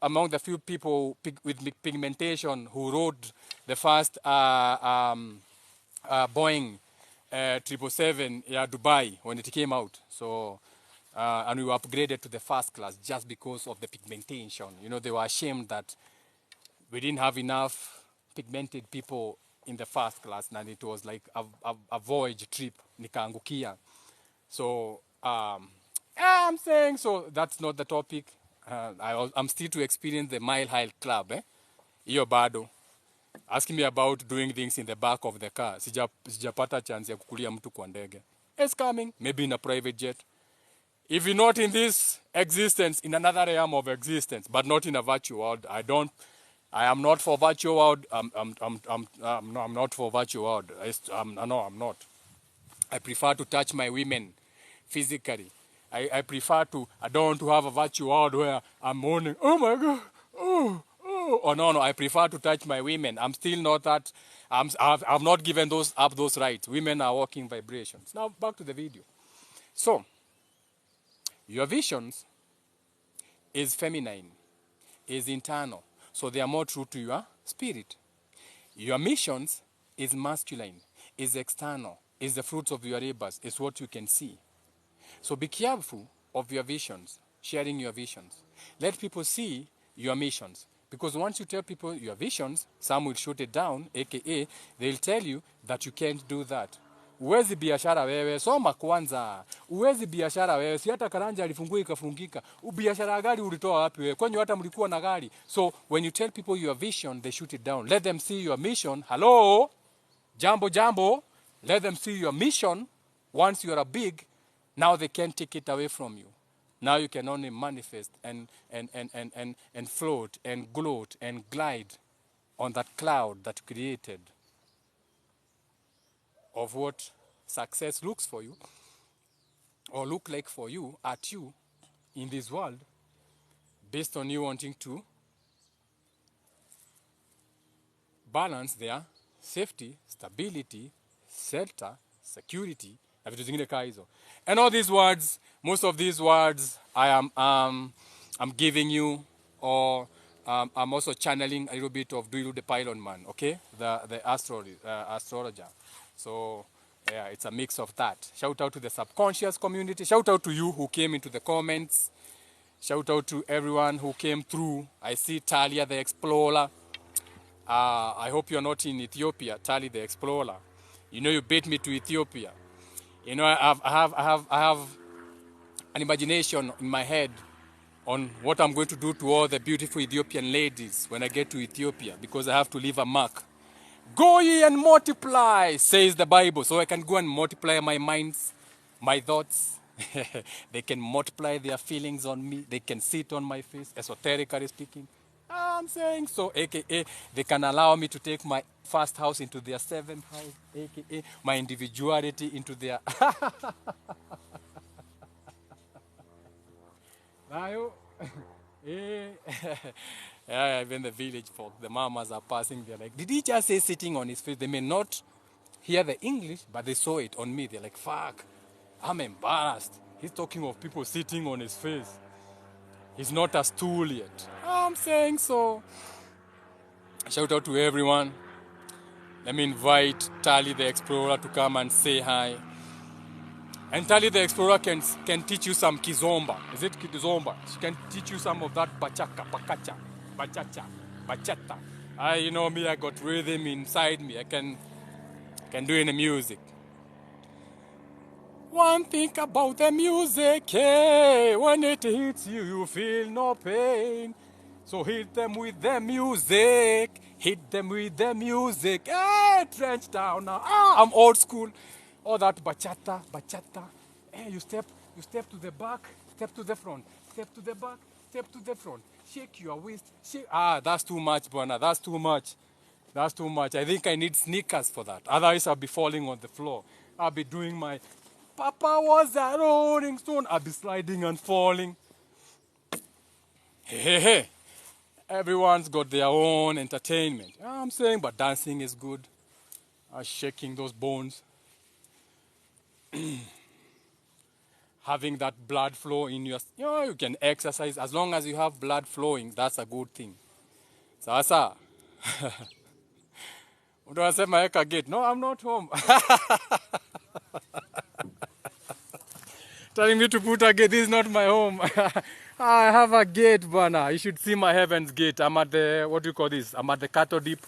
among the few people with pigmentation who rode the first Boeing 777 Dubai when it came out. So, and we were upgraded to the first class just because of the pigmentation. You know, they were ashamed that we didn't have enough pigmented people in the first class, and it was like a voyage trip, nikaangukia. So, I'm saying, so that's not the topic. I'm still to experience the Mile High Club, Iyo bado. Asking me about doing things in the back of the car. Sijapata chance ya kukulia mtu kwa ndege. It's coming, maybe in a private jet. If you're not in this existence, in another realm of existence, but not in a virtual world, I am not for virtual world. I'm not for virtual world. No, I'm not. I prefer to touch my women physically. I prefer to, I don't want to have a virtual world where I'm mourning, oh my God, oh, no, I prefer to touch my women. I'm still not that, I've not given those rights. Women are walking vibrations. Now, back to the video. So, your visions is feminine, is internal. So they are more true to your spirit. Your missions is masculine, is external, is the fruits of your labors, is what you can see. So be careful of your visions, sharing your visions. Let people see your missions. Because once you tell people your visions, some will shoot it down, aka they'll tell you that you can't do that. Uwezi biashara wewe, soma kwanza. Uwezi biashara wewe, si hata karanja alifungua ikafungika. Biashara gari ulitoa wapi wewe? Kwani hata mlikuwa na gari? So when you tell people your vision, they shoot it down. Let them see your mission. Hello? Jambo, jambo. Let them see your mission. Once you are big, now they can't take it away from you. Now you can only manifest and float and gloat and glide on that cloud that created of what success looks for you or look like for you at you in this world based on you wanting to balance their safety, stability, shelter, security, na vitu zingine kaa hizo. And all these words, most of these words I'm giving you, or I'm also channeling a little bit of Duilu the Pylon Man, okay? The astrologer. So yeah, it's a mix of that. Shout out to the subconscious community. Shout out to you who came into the comments. Shout out to everyone who came through. I see Talia the Explorer. I hope you're not in Ethiopia, Tali the Explorer. You know you beat me to Ethiopia. You know I have an imagination in my head on what I'm going to do to all the beautiful Ethiopian ladies when I get to Ethiopia, because I have to leave a mark. Go ye and multiply, says the Bible. So I can go and multiply my minds, my thoughts. They can multiply their feelings on me. They can sit on my face, esoterically speaking. I'm saying so, aka they can allow me to take my first house into their seventh house, aka my individuality into their... Yeah, even the village folk, the mamas are passing, they're like, did he just say sitting on his face? They may not hear the English, but they saw it on me. They're like, fuck, I'm embarrassed. He's talking of people sitting on his face. He's not a stool yet. I'm saying so. Shout out to everyone. Let me invite Tali the Explorer to come and say hi. And Tali the Explorer can teach you some Kizomba. Is it Kizomba? She can teach you some of that bachaka, bakacha, bachacha, bachata. You know me, I got rhythm inside me. I can do any music. One thing about the music, hey, when it hits you, you feel no pain. So hit them with the music. Hit them with the music. Hey, trench down now. I'm old school. All that bachata. Hey, you step to the back, step to the front, step to the back, step to the front. Shake your waist. Shake. That's too much, Buana. That's too much. That's too much. I think I need sneakers for that. Otherwise, I'll be falling on the floor. I'll be doing my Papa was a rolling stone. I'll be sliding and falling. Hey. Everyone's got their own entertainment. I'm saying, but dancing is good. Shaking those bones. Having that blood flow in your... you can exercise. As long as you have blood flowing, that's a good thing. Sasa. Do I say my gate? No, I'm not home. Telling me to put a gate. This is not my home. I have a gate, Bana. You should see my heaven's gate. I'm at the, what do you call this? I'm at the cattle dip.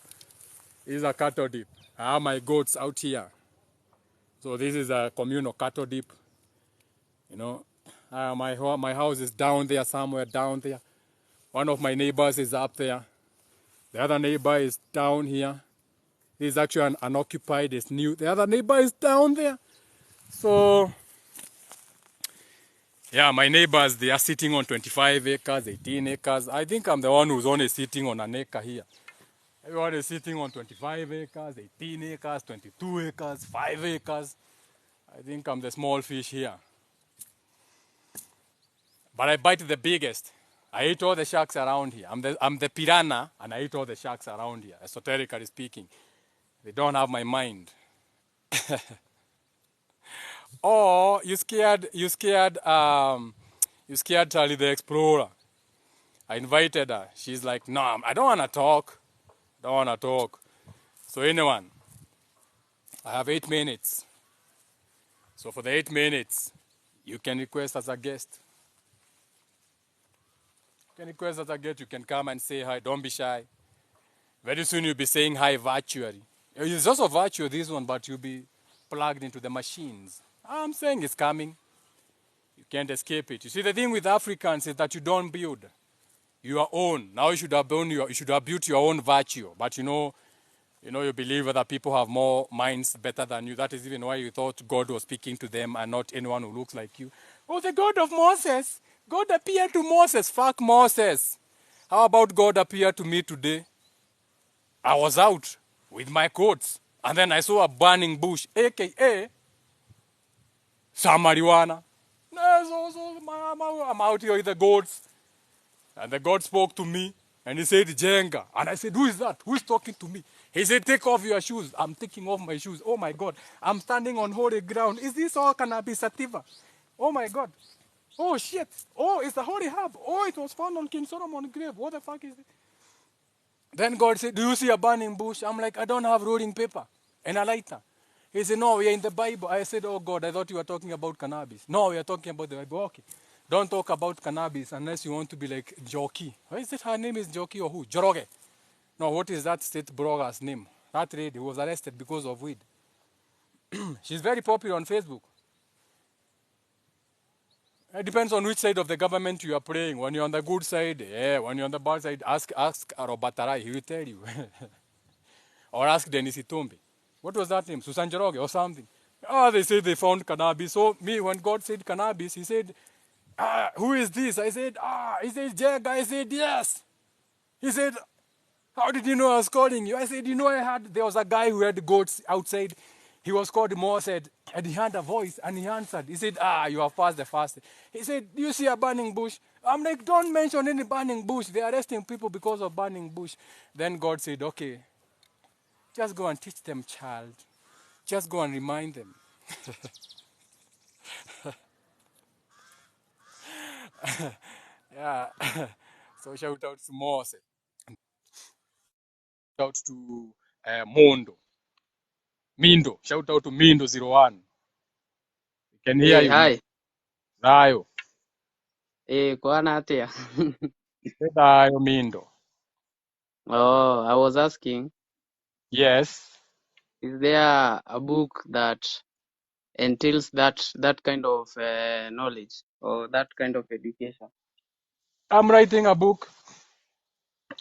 This is a cattle dip. I have my goats out here. So this is a communal cattle dip. You know, my house is down there, somewhere down there. One of my neighbors is up there. The other neighbor is down here. This is actually an unoccupied, it's new. The other neighbor is down there. So... yeah, my neighbors, they are sitting on 25 acres, 18 acres. I think I'm the one who's only sitting on an acre here. Everyone is sitting on 25 acres, 18 acres, 22 acres, 5 acres. I think I'm the small fish here. But I bite the biggest. I eat all the sharks around here. I'm the piranha, and I eat all the sharks around here, esoterically speaking. They don't have my mind. Or you scared Charlie the Explorer. I invited her. She's like, no, I don't want to talk. Don't want to talk. So anyone, I have 8 minutes. So for the 8 minutes, you can request as a guest. You can request as a guest. You can come and say hi. Don't be shy. Very soon you'll be saying hi virtually. It's also virtual, this one, but you'll be plugged into the machines. I'm saying it's coming. You can't escape it. You see, the thing with Africans is that you don't build your own. Now you should have built your own virtue. But you believe that people have more minds better than you. That is even why you thought God was speaking to them and not anyone who looks like you. Oh, the God of Moses. God appeared to Moses. Fuck Moses. How about God appeared to me today? I was out with my coats, and then I saw a burning bush, aka some marijuana. I'm out here with the goats, and the God spoke to me, and he said, Jenga. And I said, who is that? Who is talking to me? He said, take off your shoes. I'm taking off my shoes. Oh my God, I'm standing on holy ground. Is this all cannabis sativa? Oh my God. Oh shit. Oh, it's the holy herb. Oh, it was found on King Solomon's grave. What the fuck is it? Then God said, do you see a burning bush? I'm like, I don't have rolling paper and a lighter. He said, no, we are in the Bible. I said, oh God, I thought you were talking about cannabis. No, we are talking about the Bible. Okay. Don't talk about cannabis unless you want to be like Jockey. What is it? Her name is Jockey or who? Joroge. No, what is that state blogger's name? That lady was arrested because of weed. She's very popular on Facebook. It depends on which side of the government you are playing. When you're on the good side, yeah. When you're on the bad side, ask Robatarai, he will tell you. Or ask Denis Itumbi. What was that name? Susan Jeroge or something. Oh, they said they found cannabis. So me, when God said cannabis, he said, who is this? I said, he said, Jack. I said, yes. He said, how did you know I was calling you? I said, there was a guy who had goats outside. He was called Moses, and he had a voice, and he answered. He said, you are fast the fastest. He said, do you see a burning bush? I'm like, don't mention any burning bush. They're arresting people because of burning bush. Then God said, okay, just go and teach them, child. Just go and remind them. Yeah. So shout out to Moses. Shout out to Mondo. Mindo. Shout out to Mindo01. We can hear Hey, you, man. hi. Dayo. Kwana atia. Dayo Mindo. Oh, I was asking, Yes. is there a book that entails that kind of knowledge or that kind of education? I'm writing a book.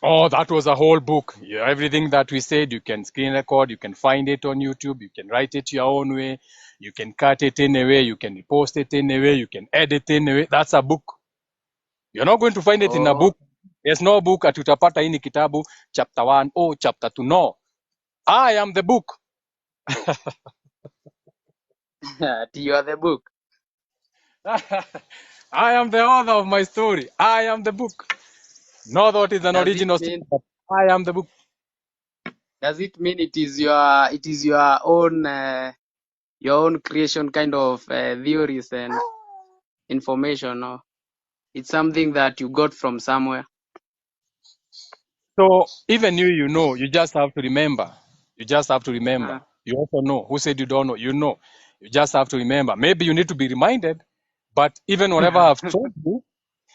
Oh, that was a whole book. Yeah, everything that we said, you can screen record, you can find it on YouTube, you can write it your own way, you can cut it in a way, you can post it in a way, you can edit in a way. That's a book. You're not going to find it in a Oh, book. There's no book at utapata ini kitabu, chapter 1, oh, chapter 2. No. I am the book. you are the book. I am the author of my story. I am the book. Not that it's an Does it original story, mean but I am the book. your own creation kind of theories and information, or it's something that you got from somewhere? So even you just have to remember. You just have to remember. Uh, You also know. Who said you don't know? You know. You just have to remember. Maybe you need to be reminded, but even whatever I've told you,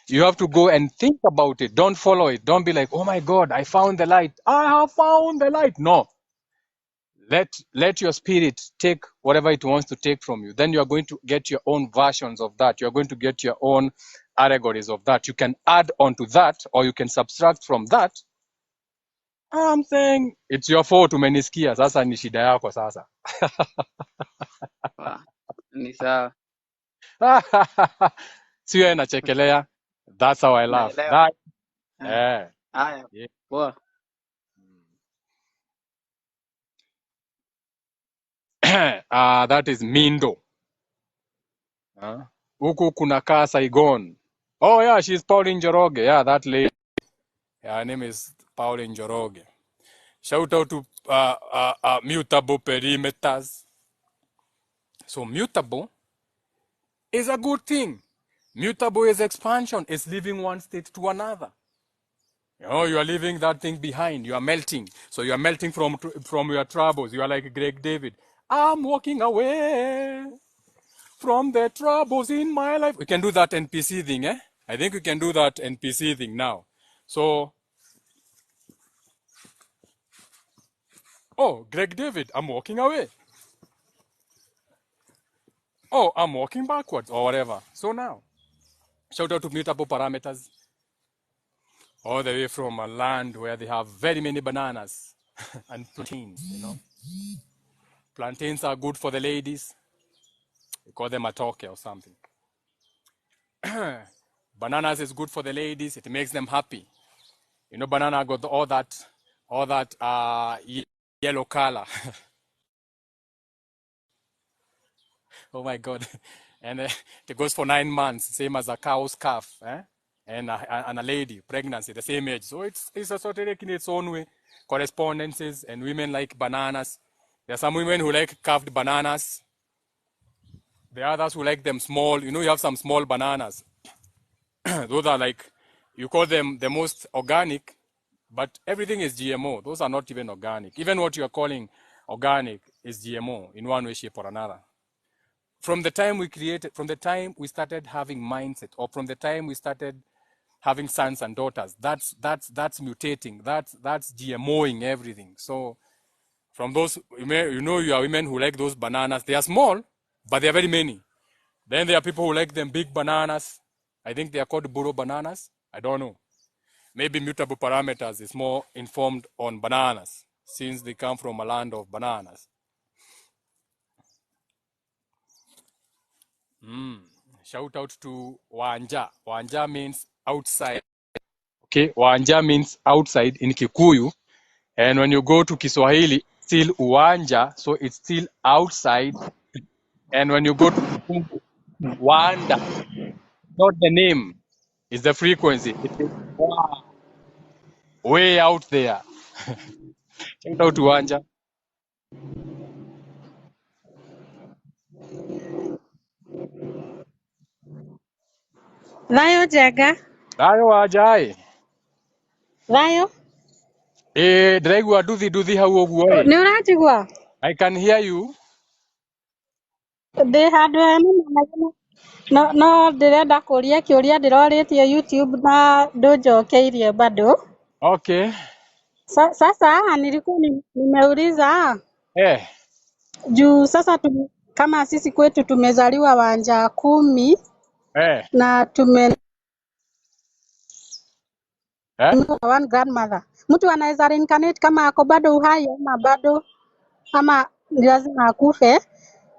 you have to go and think about it. Don't follow it. Don't be like, oh my God, I found the light. I have found the light. No. Let your spirit take whatever it wants to take from you. Then you are going to get your own versions of that. You are going to get your own allegories of that. You can add on to that, or you can subtract from that. I'm saying it's your fault umenisikia. Sasa ni shida yako sasa. wa- ni sawa. Sio nachekelea. That's how I laugh. Naelewa. That Ah, haya, yeah. poa. That is Mindo. Huku kunakaa Saigon. Oh yeah, she's Pauline Njoroge. Yeah, that lady. Yeah, her name is Pauline Njoroge. Shout out to mutable perimeters. So mutable is a good thing. Mutable is expansion. It's leaving one state to another. You are leaving that thing behind. You are melting. So you are melting from your troubles. You are like Greg David. I'm walking away from the troubles in my life. We can do that NPC thing, eh? I think we can do that NPC thing now. So, Greg David, I'm walking away. I'm walking backwards or whatever. So now, shout out to Mutable Parameters, all the way from a land where they have very many bananas and plantains. Plantains are good for the ladies. We call them a toke or something. Bananas is good for the ladies. It makes them happy. Banana got all that yellow color. Oh my God. And it goes for 9 months, same as a cow's calf, and a lady, pregnancy, the same age. So it's esoteric in its own way. Correspondences, and women like bananas. There are some women who like carved bananas. There are others who like them small. You have some small bananas. Those are like, you call them the most organic, but everything is GMO. Those are not even organic. Even what you are calling organic is GMO in one way, shape, or another. From the time we started having mindset, or from the time we started having sons and daughters, that's mutating. That's GMOing everything. So from those, you are women who like those bananas. They are small, but they are very many. Then there are people who like them big bananas. I think they are called burro bananas. I don't know. Maybe Mutable Parameters is more informed on bananas, since they come from a land of bananas. Shout out to Wanja. Wanja means outside. Okay, Wanja means outside in Kikuyu. And when you go to Kiswahili, still Uwanja, so it's still outside. And when you go to Kikungu, Wanda, not the name, it's the frequency. It is way out there. Shout out to Wanja. Thayo Njenga. Dayo Wajai. Thayo. Ndĩraigua nduthi hau ũguo ĩ. Nĩ ũranjigua? I can hear you. Ndĩ handũ hena no ndĩrenda kũria kĩũria ndĩrorĩtie YouTube na ndũnjokeirie bado. Okay. Sasa nilikuwa nimeuliza juu sasa kama sisi kwetu tumezaliwa wanja 10 na one grandmother. Mtu anaweza reincarnate kama ako bado uhai ama ni lazima akufe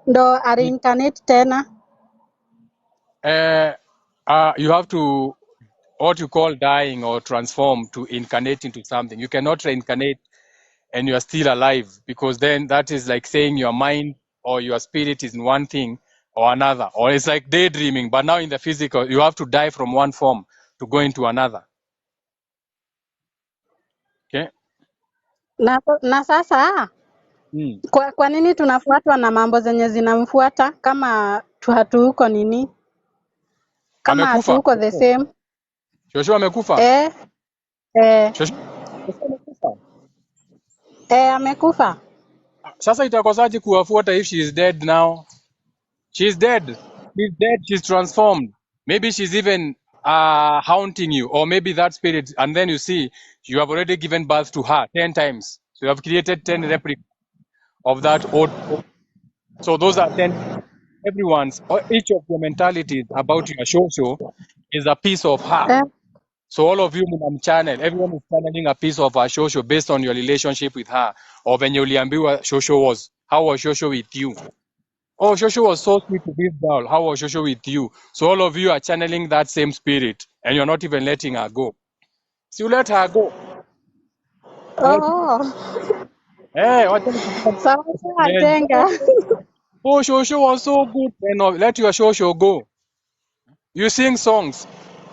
ndo reincarnate tena? You have to, what you call dying or transform, to incarnate into something. You cannot reincarnate and you are still alive, because then that is like saying your mind or your spirit is in one thing or another, or it's like daydreaming. But now in the physical, you have to die from one form to go into another. Okay. Na sasa kwa nini tunafuatwa na mambo zenye zinamfuata kama hatuko nini? Kama hatuko the same. Shosho amekufa? Shosho amekufa? Amekufa. Sasa itakosaje kuwafuata if she is dead now? She's dead. She's dead. She's transformed. Maybe she's even haunting you, or maybe that spirit, and then you see you have already given birth to her 10 times. So you have created 10 replicas of that old. So those are 10. Each of your mentalities about your shosho is a piece of her. So all of you channel, everyone is channeling a piece of her shosho based on your relationship with her, or when you uliambiwa shosho was. How was shosho with you? Oh, Shosho was so sweet to this girl. How was Shosho with you? So all of you are channeling that same spirit, and you're not even letting her go. So you let her go. Hey, what? Oh, Shosho was so good. Let your Shosho go. You sing songs.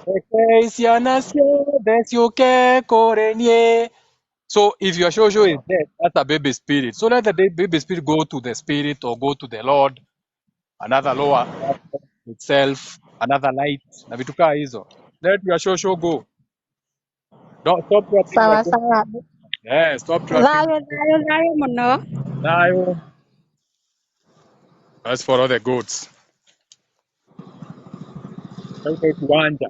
So if your Shosho is dead, that's a baby spirit. So let the baby spirit go to the spirit or go to the Lord, another lower. itself, another light, na vitu kaa hizo. Let your show go. Don't stop trapping Sawa yourself. sawa. Yeah, stop trapping. Thayo muno. Nayo. As for all the goods. Shout out to Wanja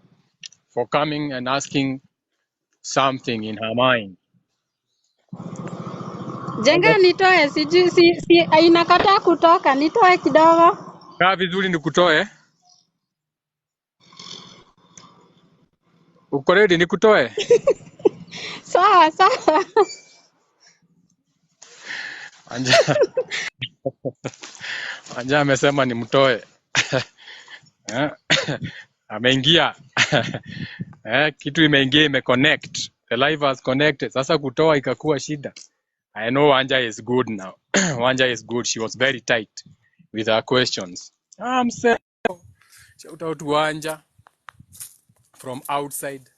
for coming and asking something in her mind. Jenga nitoe si inakataa kutoka, nitoe kidogo. Kaa vizuri nikutoe. Uko ready nikutoe? Sawa sawa. Anja. Anja amesema nimtoe. Eh, ameingia. Kitu imeingia imeconnect. The live has connected. Sasa kutoa ikakuwa shida. I know Wanja is good now. Wanja is good. She was very tight with her questions. I'm saying, shout out to Wanja from outside.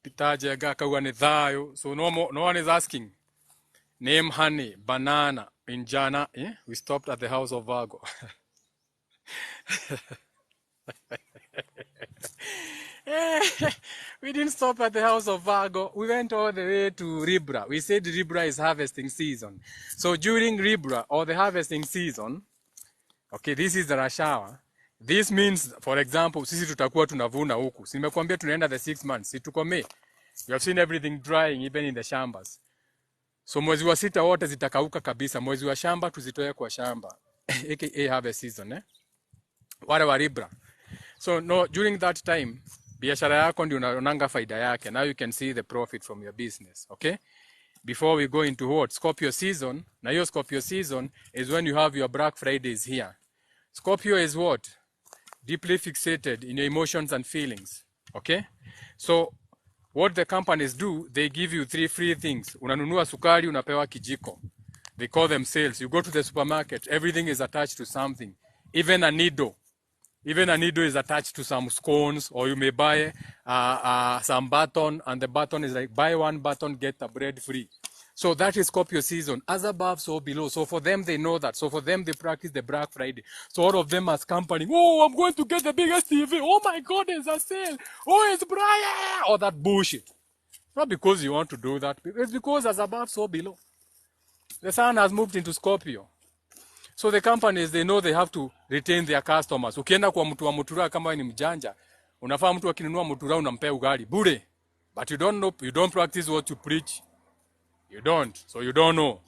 Pitaje agakawa ni thayo. So no one is asking. Name honey, banana, injana. We stopped at the house of Virgo. We didn't stop at the house of Virgo. We went all the way to Libra. We said Libra is harvesting season. So during Libra or the harvesting season, okay, this is the rush hour. This means, for example, sisi tutakuwa tunavuna huku. Nimekuambia tunaenda the 6 months. Situkome. You have seen everything drying even in the shambas. So mwezi wa sita wote zitakauka kabisa. Mwezi wa shamba tuzitoe kwa shamba. AKA harvest season, wale wa Libra. So no, during that time, biashara yako ndio unaonanga faida yake. Now you can see the profit from your business, okay? Before we go into what? Scorpio season. Now your Scorpio season is when you have your Black Fridays here. Scorpio is what? Deeply fixated in your emotions and feelings, okay? So what the companies do, they give you 3 free things. Unanunua sukari, unapewa kijiko. They call them sales. You go to the supermarket, everything is attached to something. Even a needle. Even a needle is attached to some scones, or you may buy some button, and the button is like, buy 1 button, get a bread free. So that is Scorpio season, as above, so below. So for them, they know that. So for them, they practice the Black Friday. So all of them as company, oh, I'm going to get the biggest TV. Oh my God, there's a sale. Oh, it's Brian. All that bullshit. Not because you want to do that. It's because as above, so below. The sun has moved into Scorpio. So the companies, they know they have to retain their customers. Ukienda kwa mtu wa mutura kama ni mjanja, unafaa mtu akinunua mutura unampea ugali bure. But you don't know, you don't practice what you preach. You don't. So you don't know.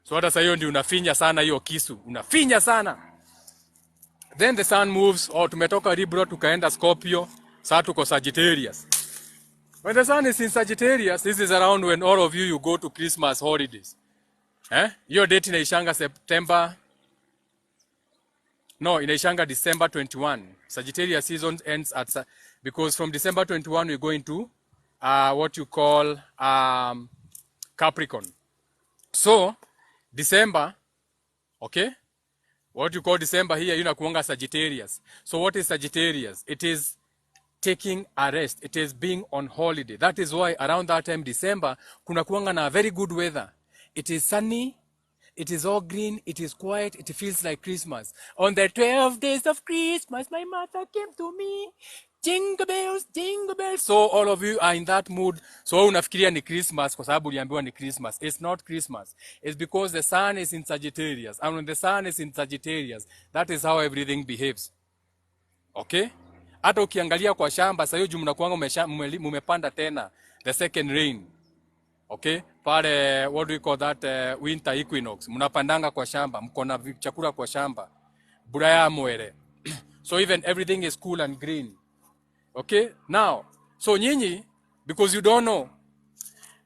So hata sasa hiyo ndio unafinya sana hiyo kisu. Unafinya sana. Then the sun moves, tumetoka Libra tukaenda Scorpio, sasa tuko Sagittarius. When the sun is in Sagittarius, this is around when all of you go to Christmas holidays. Hiyo date inaishanga September. No, inaishanga December 21. Sagittarius season ends at, because from December 21 we go into what you call Capricorn. So, December, okay? What you call December here, inakuanga Sagittarius. So what is Sagittarius? It is taking a rest. It is being on holiday. That is why around that time, December, kuna kuanga na very good weather. It is sunny. It is all green. It is quiet. It feels like Christmas. On the 12 days of Christmas, my mother came to me. Jingle bells, jingle bells. So all of you are in that mood. So unafikiria ni Christmas kwa sababu uliambiwa ni Christmas. It's not Christmas. It's because the sun is in Sagittarius. And when the sun is in Sagittarius, that is how everything behaves. Okay? Hata ukiangalia kwa shamba, sasa hiyo juu mnakuanga mumepanda tena the second rain. Okay? Pale, what do we call that, winter equinox. Mnapandanga kwa shamba, mko na chakula kwa shamba. Buraya mwere. So even everything is cool and green. Okay? Now, so nyinyi, because you don't know.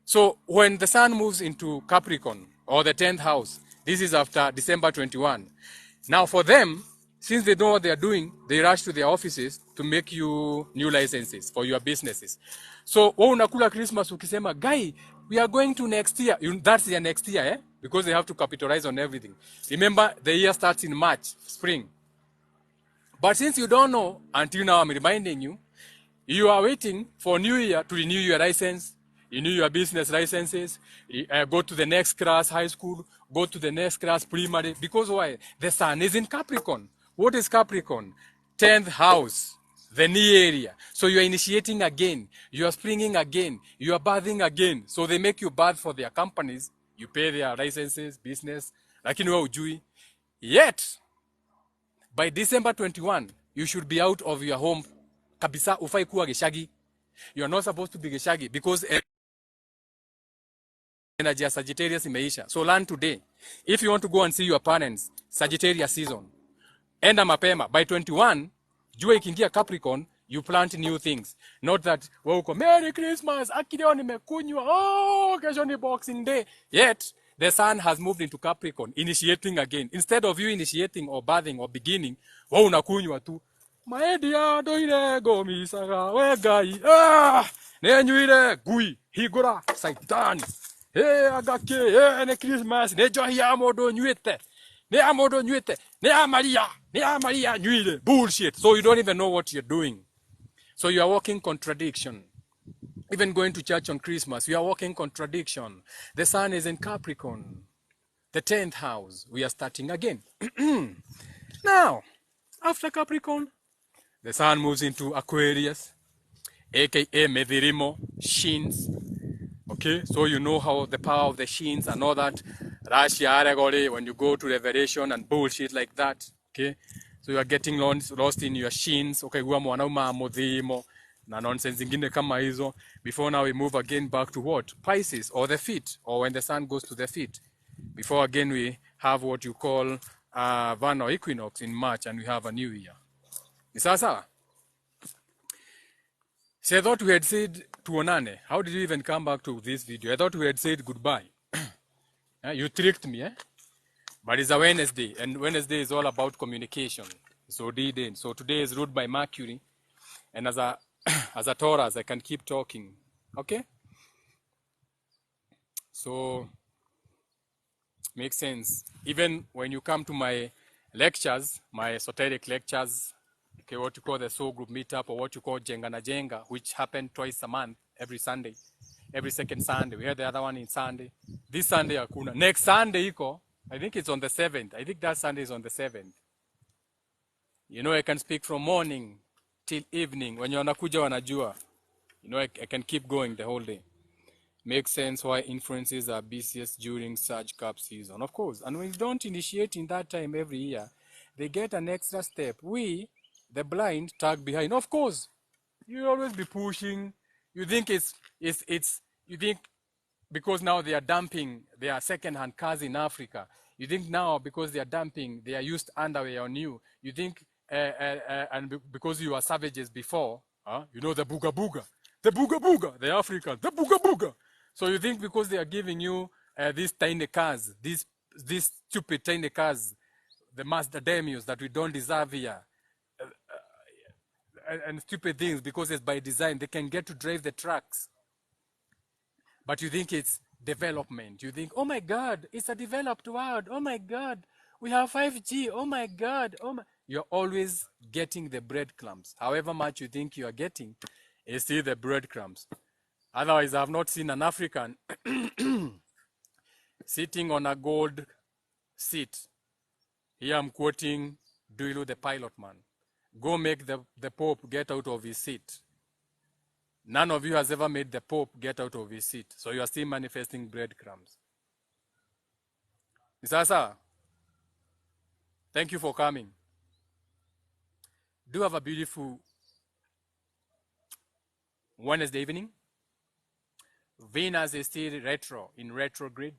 So when the sun moves into Capricorn, or the 10th house, this is after December 21. Now for them, since they know what they are doing, they rush to their offices to make you new licenses for your businesses. So, unakula Christmas ukisema, guy, we are going to next year. That's your next year, because they have to capitalize on everything. Remember, the year starts in March, spring. But since you don't know, until now I'm reminding you, you are waiting for New Year to renew your license. renew your business licenses, go to the next class high school, go to the next class primary. Because why? The sun is in Capricorn. What is Capricorn? 10th house, the knee area. So you are initiating again. You are springing again. You are bathing again. So they make you bath for their companies. You pay their licenses, business. Lakini wewe hujui. Yet, by December 21, you should be out of your home. Kabisa ufai kuwa geshagi. You are not supposed to be geshagi because energy ya Sagittarius imeisha. So learn today. If you want to go and see your parents, Sagittarius season. Enda mapema. By 21, jua ikiingia Capricorn, you plant new things. Not that, wewe uko, Merry Christmas, akileo nimekunywa, oh, kesho ni Boxing Day. Yet, the sun has moved into Capricorn, initiating again. Instead of you initiating or bathing or beginning, wewe unakunywa tu. Maedia doire gomisaga wegai. Nenyuire gui higura saitani. Agake ne Christmas ne johia modo nyuete. Ne amodo nyuete. Ne amaria nyuire. Bullshit. So you don't even know what you're doing. So you are walking contradiction. Even going to church on Christmas, you are walking contradiction. The sun is in Capricorn. The 10th house. We are starting again. Now, after Capricorn, the sun moves into Aquarius, aka Medhirimo, Shins. Okay, so you know how the power of the Shins and all that. Russia, Aregore, when you go to Revelation and bullshit like that. Okay, so you are getting lost in your Shins. Okay, huwa mwanaume Modhimo na nonsense zingine kama hizo. Before now we move again back to what? Pisces, or the feet, or when the sun goes to the feet. Before again we have what you call vernal equinox in March, and we have a new year. Ni sawa sawa? So I thought we had said tuonane. How did you even come back to this video? I thought we had said goodbye. You tricked me, eh? But it's a Wednesday, and Wednesday is all about communication. So D-Day. So today is ruled by Mercury, and as a as a Taurus, I can keep talking. Okay? So makes sense. Even when you come to my lectures, my esoteric lectures, okay, what you call the soul group meetup, or what you call Jenga na Jenga, which happen twice a month, every Sunday, every second Sunday. We had the other one in Sunday. This Sunday hakuna. Next Sunday iko, I think it's on the 7th. I think that Sunday is on the 7th. You know, I can speak from morning till evening. When you're wanakuja wanajua, you know, I can keep going the whole day. Makes sense why influences are busiest during Surge Cup season, of course. And when you don't initiate in that time every year, they get an extra step. We, the blind, tag behind. Of course, you always be pushing. You think you think because now they are dumping their second-hand cars in Africa. You think now because they are dumping their used underwear on you. You think, and because you are savages before, you know the booga booga, the African, the booga booga. So you think because they are giving you these tiny cars, these stupid tiny cars, the Mazda Demios that we don't deserve here, and stupid things because it's by design, they can get to drive the trucks. But you think it's development. You think, oh my God, it's a developed world. Oh my God, we have 5G. Oh my God. You're always getting the breadcrumbs. However much you think you are getting, is still the breadcrumbs. Otherwise, I have not seen an African sitting on a gold seat. Here I'm quoting Duilu the pilot man. Go make the Pope get out of his seat. None of you has ever made the Pope get out of his seat. So you are still manifesting breadcrumbs. Sasa, thank you for coming. Do have a beautiful Wednesday evening. Venus is still in retrograde.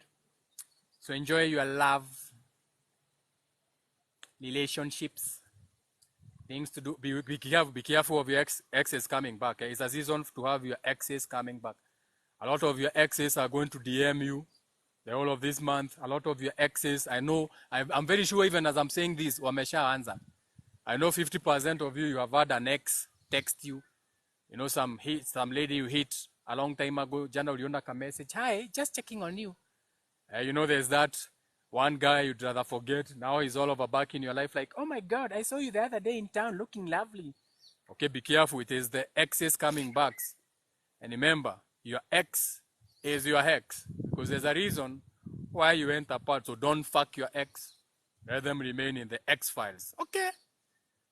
So enjoy your love, relationships, things to do. Be careful of your exes coming back. It's a season to have your exes coming back. A lot of your exes are going to DM you the whole of this month. A lot of your exes, I know, I'm very sure even as I'm saying this, wameshaanza. I know 50% of you have had an ex text you. You know, some lady you hit a long time ago, jana uliona ka message, hi, just checking on you. You know, there's that one guy you'd rather forget. Now he's all over back in your life like, oh my God, I saw you the other day in town looking lovely. Okay, be careful. It is the exes coming back. And remember, your ex is your ex. Because there's a reason why you went apart. So don't fuck your ex. Let them remain in the X files. Okay.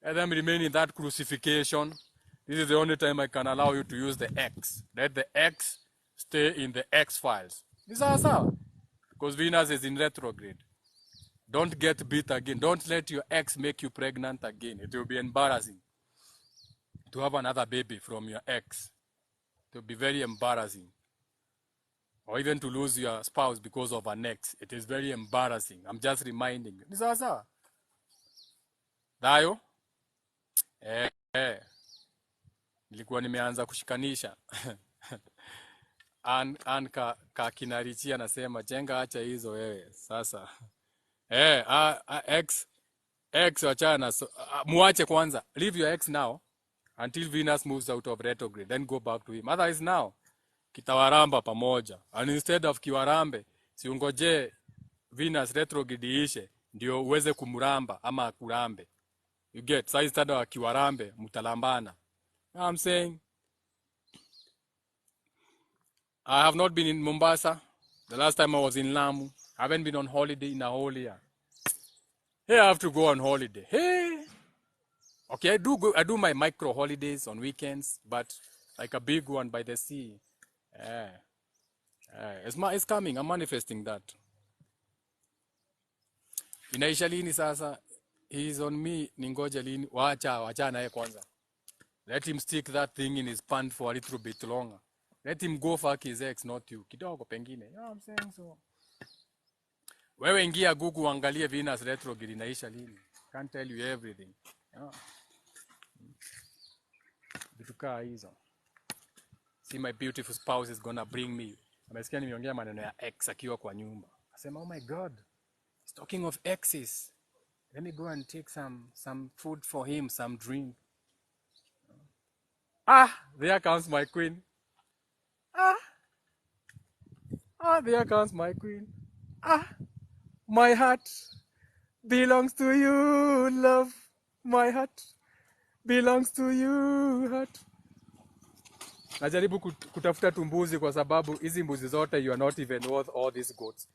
Let them remain in that crucifixion. This is the only time I can allow you to use the X. Let the X stay in the X files. This is how. Because Venus is in retrograde. Don't get beat again. Don't let your ex make you pregnant again. It will be embarrassing to have another baby from your ex. It will be very embarrassing. Or even to lose your spouse because of an ex. It is very embarrassing. I'm just reminding you. Ni sawa sawa. Dayo? Nilikuwa nimeanza kushikanisha. An ka kinarichia nasema jenga acha hizo wewe. Sasa. Ex wachana. Muache kwanza. Leave your ex now until Venus moves out of retrograde. Then go back to him. Otherwise now, kitawaramba pamoja. And instead of kiwarambe, siungoje Venus retrograde iishe, ndio uweze kumuramba ama akurambe. You get? So instead of kiwarambe, mutalambana. You know what I'm saying? I have not been in Mombasa. The last time I was in Lamu. I haven't been on holiday in a whole year. Hey, I have to go on holiday. Hey! Okay, I do my micro holidays on weekends, but like a big one by the sea. It's coming. I'm manifesting that. Inaisha lini sasa? He's on me. Ningoje lini? Wacha naye kwanza. Let him stick that thing in his pant for a little bit longer. Let him go fuck his ex, not you. Kidogo pengine. You know what I'm saying? So, wewe ingia Google angalie Venus retrograde inaisha lini. Can't tell you everything. Yeah. Vitukaa hizo. See, my beautiful spouse is gonna bring me. Amesikia nimeongea maneno ya ex akiwa kwa nyumba. Asema, oh my God, he's talking of exes. Let me go and take some food for him, some drink. There comes my queen. There comes my queen. My heart belongs to you, love. My heart belongs to you, heart. Najaribu kutafuta tumbuzi kwa sababu hizi mbuzi zote you are not even worth all these goats.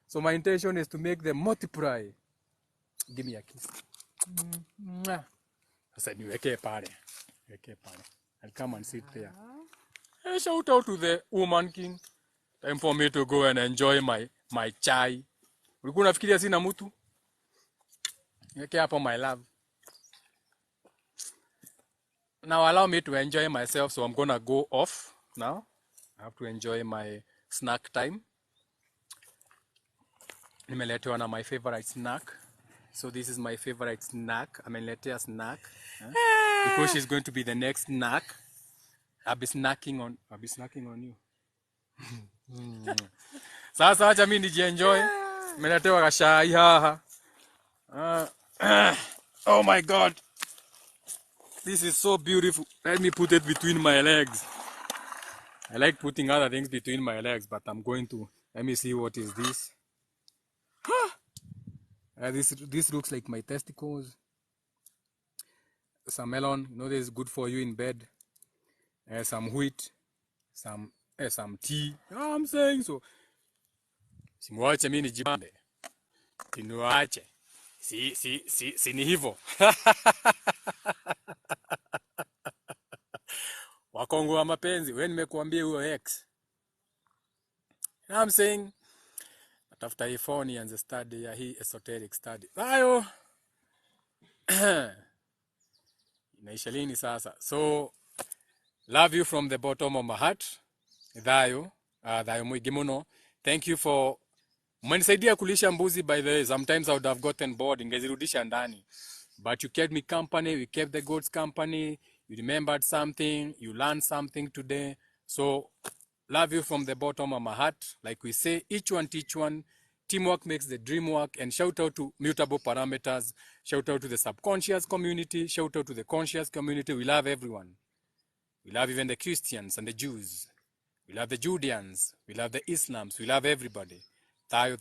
So my intention is to make them multiply. Give me a kiss. Sasa niweke pale. I'll come and sit there. Hey, shout out to the woman king. Time for me to go and enjoy my chai. Ulikuwa unafikiria sina mtu? Niweke hapo my love. Now allow me to enjoy myself, so I'm gonna go off now. I have to enjoy my snack time. Nimeletewa na my favorite snack. So this is my favorite snack. Ameniletea snack. Because she's going to be the next snack. I'll be snacking on you. Sasa acha mimi nijienjoy. Nimeletewa kashai haha. Oh my God. This is so beautiful. Let me put it between my legs. I like putting other things between my legs, but I'm going to. Let me see what is this. This looks like my testicles. Some melon. You know this is good for you in bed. Some wheat. Some tea. You know what I'm saying? So, simuache mimi nijibambe. Sinuache. Si ni hivyo. Wakongo wa mapenzi, wewe nimekuambia huyo ex. You know what I'm saying? Natafuta hii phone ianze study ya hii esoteric study. Hayo. Inaisha lini sasa? So, love you from the bottom of my heart. Dhayo mwingi muno. Thank you for mmenisaidia kulisha mbuzi by the way. Sometimes I would have gotten bored ingezirudisha ndani. But you kept me company, we kept the goats company. You remembered something, you learned something today. So, love you from the bottom of my heart. Like we say, each one teach one. Teamwork makes the dream work. And shout out to Mutable Parameters. Shout out to the subconscious community. Shout out to the conscious community. We love everyone. We love even the Christians and the Jews. We love the Judeans. We love the Islams. We love everybody. Tayo.